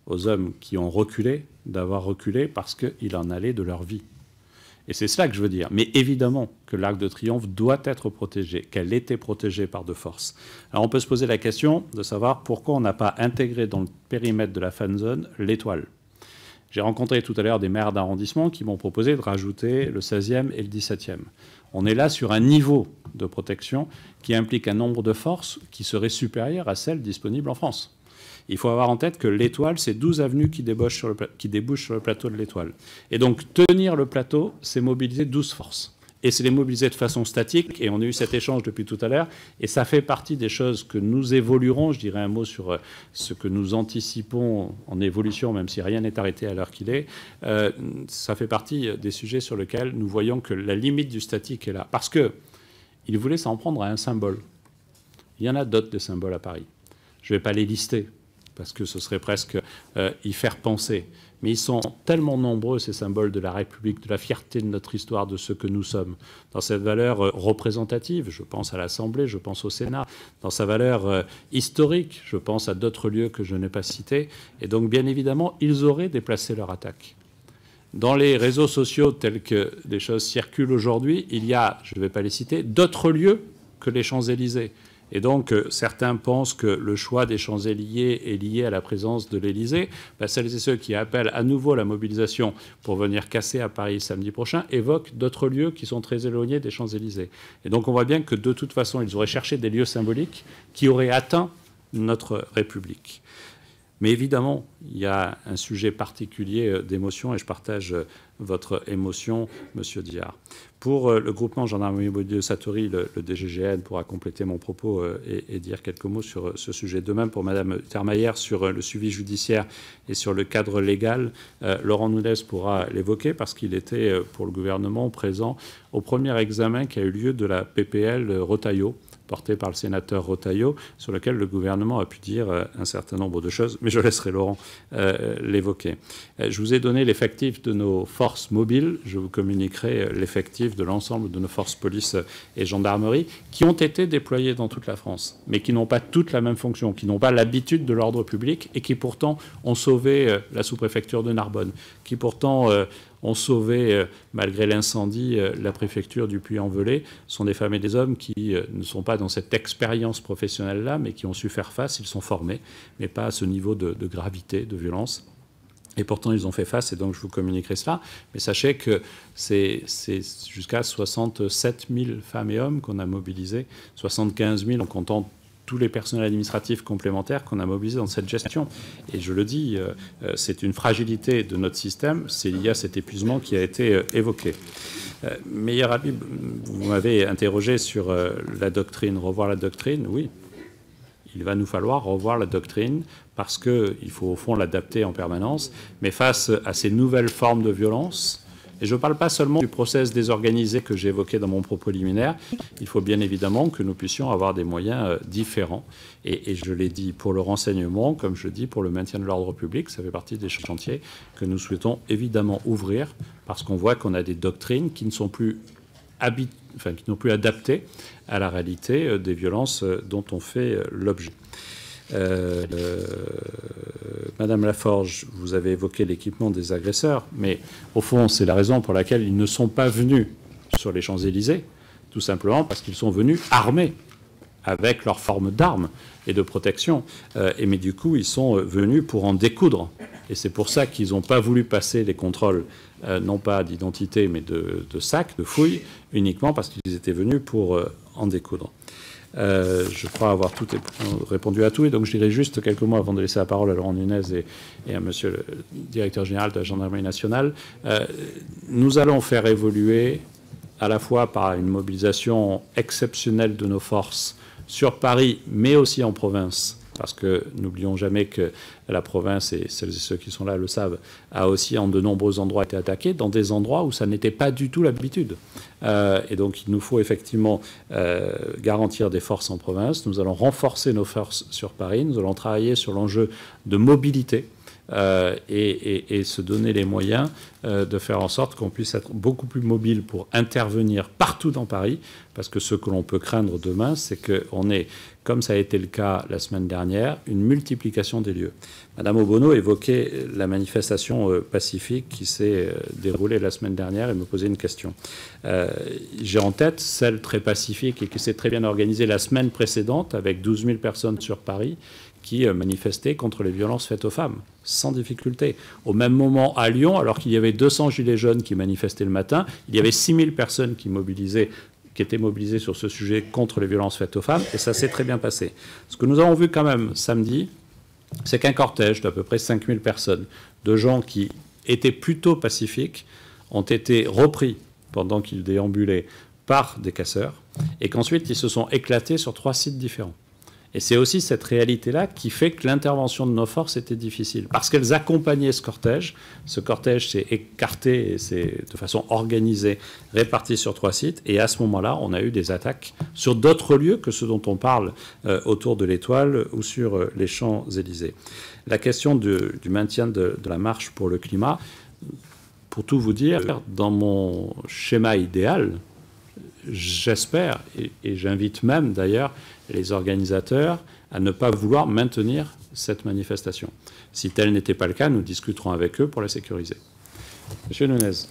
aux hommes qui ont reculé d'avoir reculé parce qu'il en allait de leur vie. Et c'est cela que je veux dire. Mais évidemment que l'Arc de Triomphe doit être protégé, qu'elle était protégée par de force. Alors on peut se poser la question de savoir pourquoi on n'a pas intégré dans le périmètre de la fan zone l'étoile. J'ai rencontré tout à l'heure des maires d'arrondissement qui m'ont proposé de rajouter le 16e et le 17e. On est là sur un niveau de protection qui implique un nombre de forces qui serait supérieur à celles disponibles en France. Il faut avoir en tête que l'étoile, c'est 12 avenues qui débouchent sur le plateau de l'étoile. Et donc, tenir le plateau, c'est mobiliser 12 forces. et c'est les mobiliser de façon statique. Et on a eu cet échange depuis tout à l'heure. Et ça fait partie des choses que nous évoluerons. Je dirais un mot sur ce que nous anticipons en évolution, même si rien n'est arrêté à l'heure qu'il est. Ça fait partie des sujets sur lesquels nous voyons que la limite du statique est là. Parce qu'il voulait s'en prendre à un symbole. Il y en a d'autres des symboles à Paris. Je ne vais pas les lister, parce que ce serait presque y faire penser. Mais ils sont tellement nombreux, ces symboles de la République, de la fierté de notre histoire, de ce que nous sommes, dans cette valeur représentative, je pense à l'Assemblée, je pense au Sénat, dans sa valeur historique, je pense à d'autres lieux que je n'ai pas cités. Et donc, bien évidemment, ils auraient déplacé leur attaque. Dans les réseaux sociaux tels que les choses circulent aujourd'hui, il y a, je ne vais pas les citer, d'autres lieux que les Champs-Élysées. Et donc, certains pensent que le choix des Champs-Élysées est lié à la présence de l'Élysée. Celles et ceux qui appellent à nouveau la mobilisation pour venir casser à Paris samedi prochain évoquent d'autres lieux qui sont très éloignés des Champs-Élysées. Et donc, on voit bien que de toute façon, ils auraient cherché des lieux symboliques qui auraient atteint notre République. Mais évidemment, il y a un sujet particulier d'émotion, et je partage votre émotion, Monsieur Diard. Pour le groupement Gendarmerie Immobilier Satori, le DGGN pourra compléter mon propos et dire quelques mots sur ce sujet. De même, pour Madame Termaillère, sur le suivi judiciaire et sur le cadre légal, Laurent Nunez pourra l'évoquer parce qu'il était, pour le gouvernement, présent au premier examen qui a eu lieu de la PPL Retailleau, porté par le sénateur Retailleau, sur lequel le gouvernement a pu dire un certain nombre de choses, mais je laisserai Laurent l'évoquer. Je vous ai donné l'effectif de nos forces mobiles, je vous communiquerai l'effectif de l'ensemble de nos forces police et gendarmerie, qui ont été déployées dans toute la France, mais qui n'ont pas toutes la même fonction, qui n'ont pas l'habitude de l'ordre public, et qui pourtant ont sauvé la sous-préfecture de Narbonne, qui pourtant ont sauvé, malgré l'incendie, la préfecture du Puy-en-Velay. Ce sont des femmes et des hommes qui ne sont pas dans cette expérience professionnelle-là, mais qui ont su faire face. Ils sont formés, mais pas à ce niveau de gravité, de violence. Et pourtant, ils ont fait face, et donc je vous communiquerai cela. Mais sachez que c'est jusqu'à 67 000 femmes et hommes qu'on a mobilisés, 75 000 en comptant tous les personnels administratifs complémentaires qu'on a mobilisés dans cette gestion. Et je le dis, c'est une fragilité de notre système, c'est lié à cet épuisement qui a été évoqué. Meilleur Habib, vous m'avez interrogé sur la doctrine, revoir la doctrine. Oui, il va nous falloir revoir la doctrine parce qu'il faut au fond l'adapter en permanence. Mais face à ces nouvelles formes de violence, et je ne parle pas seulement du process désorganisé que j'ai évoqué dans mon propos liminaire, il faut bien évidemment que nous puissions avoir des moyens différents. Et je l'ai dit pour le renseignement, comme je dis pour le maintien de l'ordre public, ça fait partie des chantiers que nous souhaitons évidemment ouvrir, parce qu'on voit qu'on a des doctrines qui ne sont plus qui n'ont plus adapté à la réalité des violences dont on fait l'objet. Madame Laforge, vous avez évoqué l'équipement des agresseurs, mais au fond, c'est la raison pour laquelle ils ne sont pas venus sur les Champs-Élysées, tout simplement parce qu'ils sont venus armés, avec leur forme d'armes et de protection. Mais du coup, ils sont venus pour en découdre. Et c'est pour ça qu'ils n'ont pas voulu passer les contrôles, non pas d'identité, mais de sacs, de fouilles, uniquement parce qu'ils étaient venus pour en découdre. Je crois avoir répondu à tout, et donc je dirais juste quelques mots avant de laisser la parole à Laurent Nunez et à Monsieur le Directeur Général de la Gendarmerie nationale. Nous allons faire évoluer, à la fois par une mobilisation exceptionnelle de nos forces sur Paris, mais aussi en province, parce que n'oublions jamais que la province, et celles et ceux qui sont là le savent, a aussi en de nombreux endroits été attaquée, dans des endroits où ça n'était pas du tout l'habitude. Et donc il nous faut effectivement garantir des forces en province. Nous allons renforcer nos forces sur Paris. Nous allons travailler sur l'enjeu de mobilité et se donner les moyens de faire en sorte qu'on puisse être beaucoup plus mobile pour intervenir partout dans Paris, parce que ce que l'on peut craindre demain, c'est qu'on ait, comme ça a été le cas la semaine dernière, une multiplication des lieux. Madame Obono évoquait la manifestation pacifique qui s'est déroulée la semaine dernière et me posait une question. J'ai en tête celle très pacifique et qui s'est très bien organisée la semaine précédente avec 12 000 personnes sur Paris qui manifestaient contre les violences faites aux femmes, sans difficulté. Au même moment, à Lyon, alors qu'il y avait 200 gilets jaunes qui manifestaient le matin, il y avait 6 000 personnes qui étaient mobilisées sur ce sujet contre les violences faites aux femmes, et ça s'est très bien passé. Ce que nous avons vu quand même samedi, c'est qu'un cortège d'à peu près 5 000 personnes, de gens qui étaient plutôt pacifiques, ont été repris pendant qu'ils déambulaient par des casseurs, et qu'ensuite ils se sont éclatés sur 3 sites différents. Et c'est aussi cette réalité-là qui fait que l'intervention de nos forces était difficile, parce qu'elles accompagnaient ce cortège. Ce cortège s'est écarté et s'est de façon organisée réparti sur 3 sites, et à ce moment-là, on a eu des attaques sur d'autres lieux que ceux dont on parle autour de l'Étoile ou sur les Champs-Élysées. La question du maintien de la marche pour le climat, pour tout vous dire, dans mon schéma idéal, j'espère, et j'invite même d'ailleurs les organisateurs à ne pas vouloir maintenir cette manifestation. Si tel n'était pas le cas, nous discuterons avec eux pour la sécuriser. Monsieur Nunez.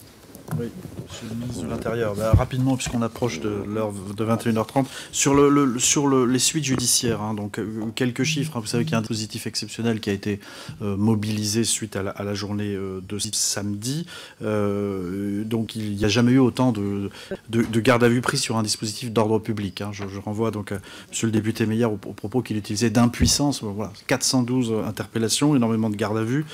Oui, monsieur le ministre de l'Intérieur. Rapidement, puisqu'on approche de l'heure de 21h30, sur les suites judiciaires, hein, donc quelques chiffres. Hein, vous savez qu'il y a un dispositif exceptionnel qui a été mobilisé suite à la journée de samedi. Donc il n'y a jamais eu autant de garde à vue prise sur un dispositif d'ordre public. Hein. Je renvoie donc à monsieur le député Meyer au propos qu'il utilisait d'impuissance. Voilà, 412 interpellations, énormément de garde à vue.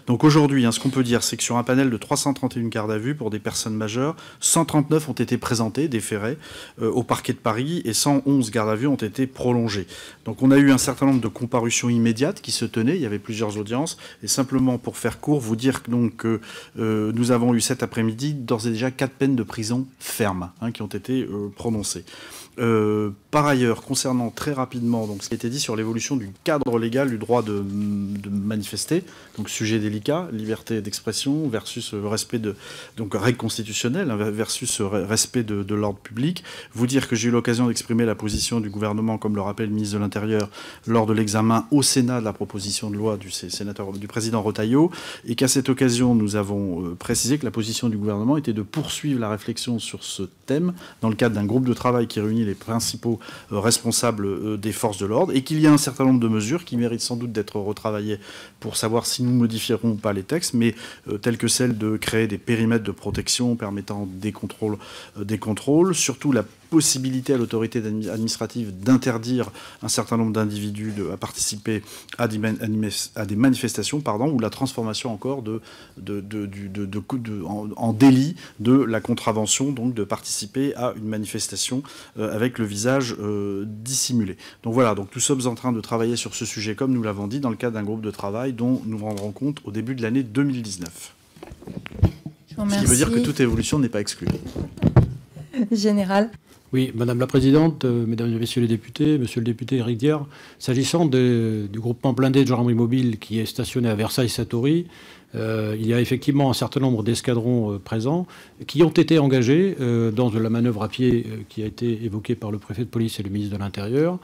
Donc aujourd'hui, hein, ce qu'on peut dire, c'est que sur un panel de 331 gardes à vue pour des personnes majeures, 139 ont été présentées, déférées, au parquet de Paris, et 111 gardes à vue ont été prolongées. Donc on a eu un certain nombre de comparutions immédiates qui se tenaient, il y avait plusieurs audiences, et simplement pour faire court, vous dire donc que nous avons eu cet après-midi d'ores et déjà 4 peines de prison fermes, hein, qui ont été prononcées. Par ailleurs, concernant très rapidement donc, ce qui a été dit sur l'évolution du cadre légal du droit de manifester, donc sujet délicat, liberté d'expression versus respect de donc règles constitutionnelles versus respect de l'ordre public, vous dire que j'ai eu l'occasion d'exprimer la position du gouvernement, comme le rappelle le ministre de l'Intérieur, lors de l'examen au Sénat de la proposition de loi du président Retailleau, et qu'à cette occasion, nous avons précisé que la position du gouvernement était de poursuivre la réflexion sur ce thème dans le cadre d'un groupe de travail qui réunit les principaux responsables des forces de l'ordre, et qu'il y a un certain nombre de mesures qui méritent sans doute d'être retravaillées pour savoir si nous modifierons pas les textes, mais telles que celle de créer des périmètres de protection permettant des contrôles, surtout la possibilité à l'autorité administrative d'interdire un certain nombre d'individus à participer à des manifestations, ou la transformation encore en délit de la contravention, donc de participer à une manifestation avec le visage dissimulé. Donc voilà, donc nous sommes en train de travailler sur ce sujet, comme nous l'avons dit, dans le cadre d'un groupe de travail dont nous rendrons compte au début de l'année 2019. Ce qui veut dire que toute évolution n'est pas exclue. Général. Oui, Madame la Présidente, Mesdames et Messieurs les députés, Monsieur le député Éric Diard, s'agissant du groupement blindé de gendarmerie mobile qui est stationné à Versailles-Satory, il y a effectivement un certain nombre d'escadrons présents qui ont été engagés dans la manœuvre à pied qui a été évoquée par le préfet de police et le ministre de l'Intérieur.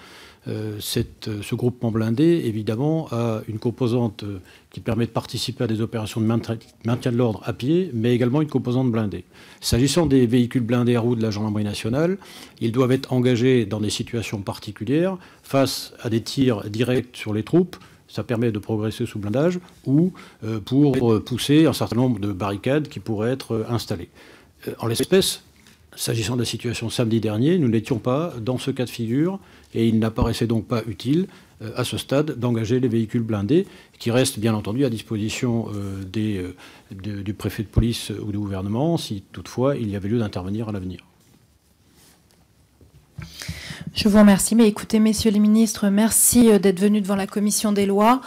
Ce groupement blindé, évidemment, a une composante qui permet de participer à des opérations de maintien de l'ordre à pied, mais également une composante blindée. S'agissant des véhicules blindés à roues de la gendarmerie nationale, ils doivent être engagés dans des situations particulières, face à des tirs directs sur les troupes, ça permet de progresser sous blindage, ou pour pousser un certain nombre de barricades qui pourraient être installées. En l'espèce, s'agissant de la situation samedi dernier, nous n'étions pas dans ce cas de figure, et il n'apparaissait donc pas utile, à ce stade, d'engager les véhicules blindés, qui restent bien entendu à disposition du préfet de police ou du gouvernement, si toutefois il y avait lieu d'intervenir à l'avenir. Je vous remercie. Mais écoutez, messieurs les ministres, merci d'être venus devant la commission des lois.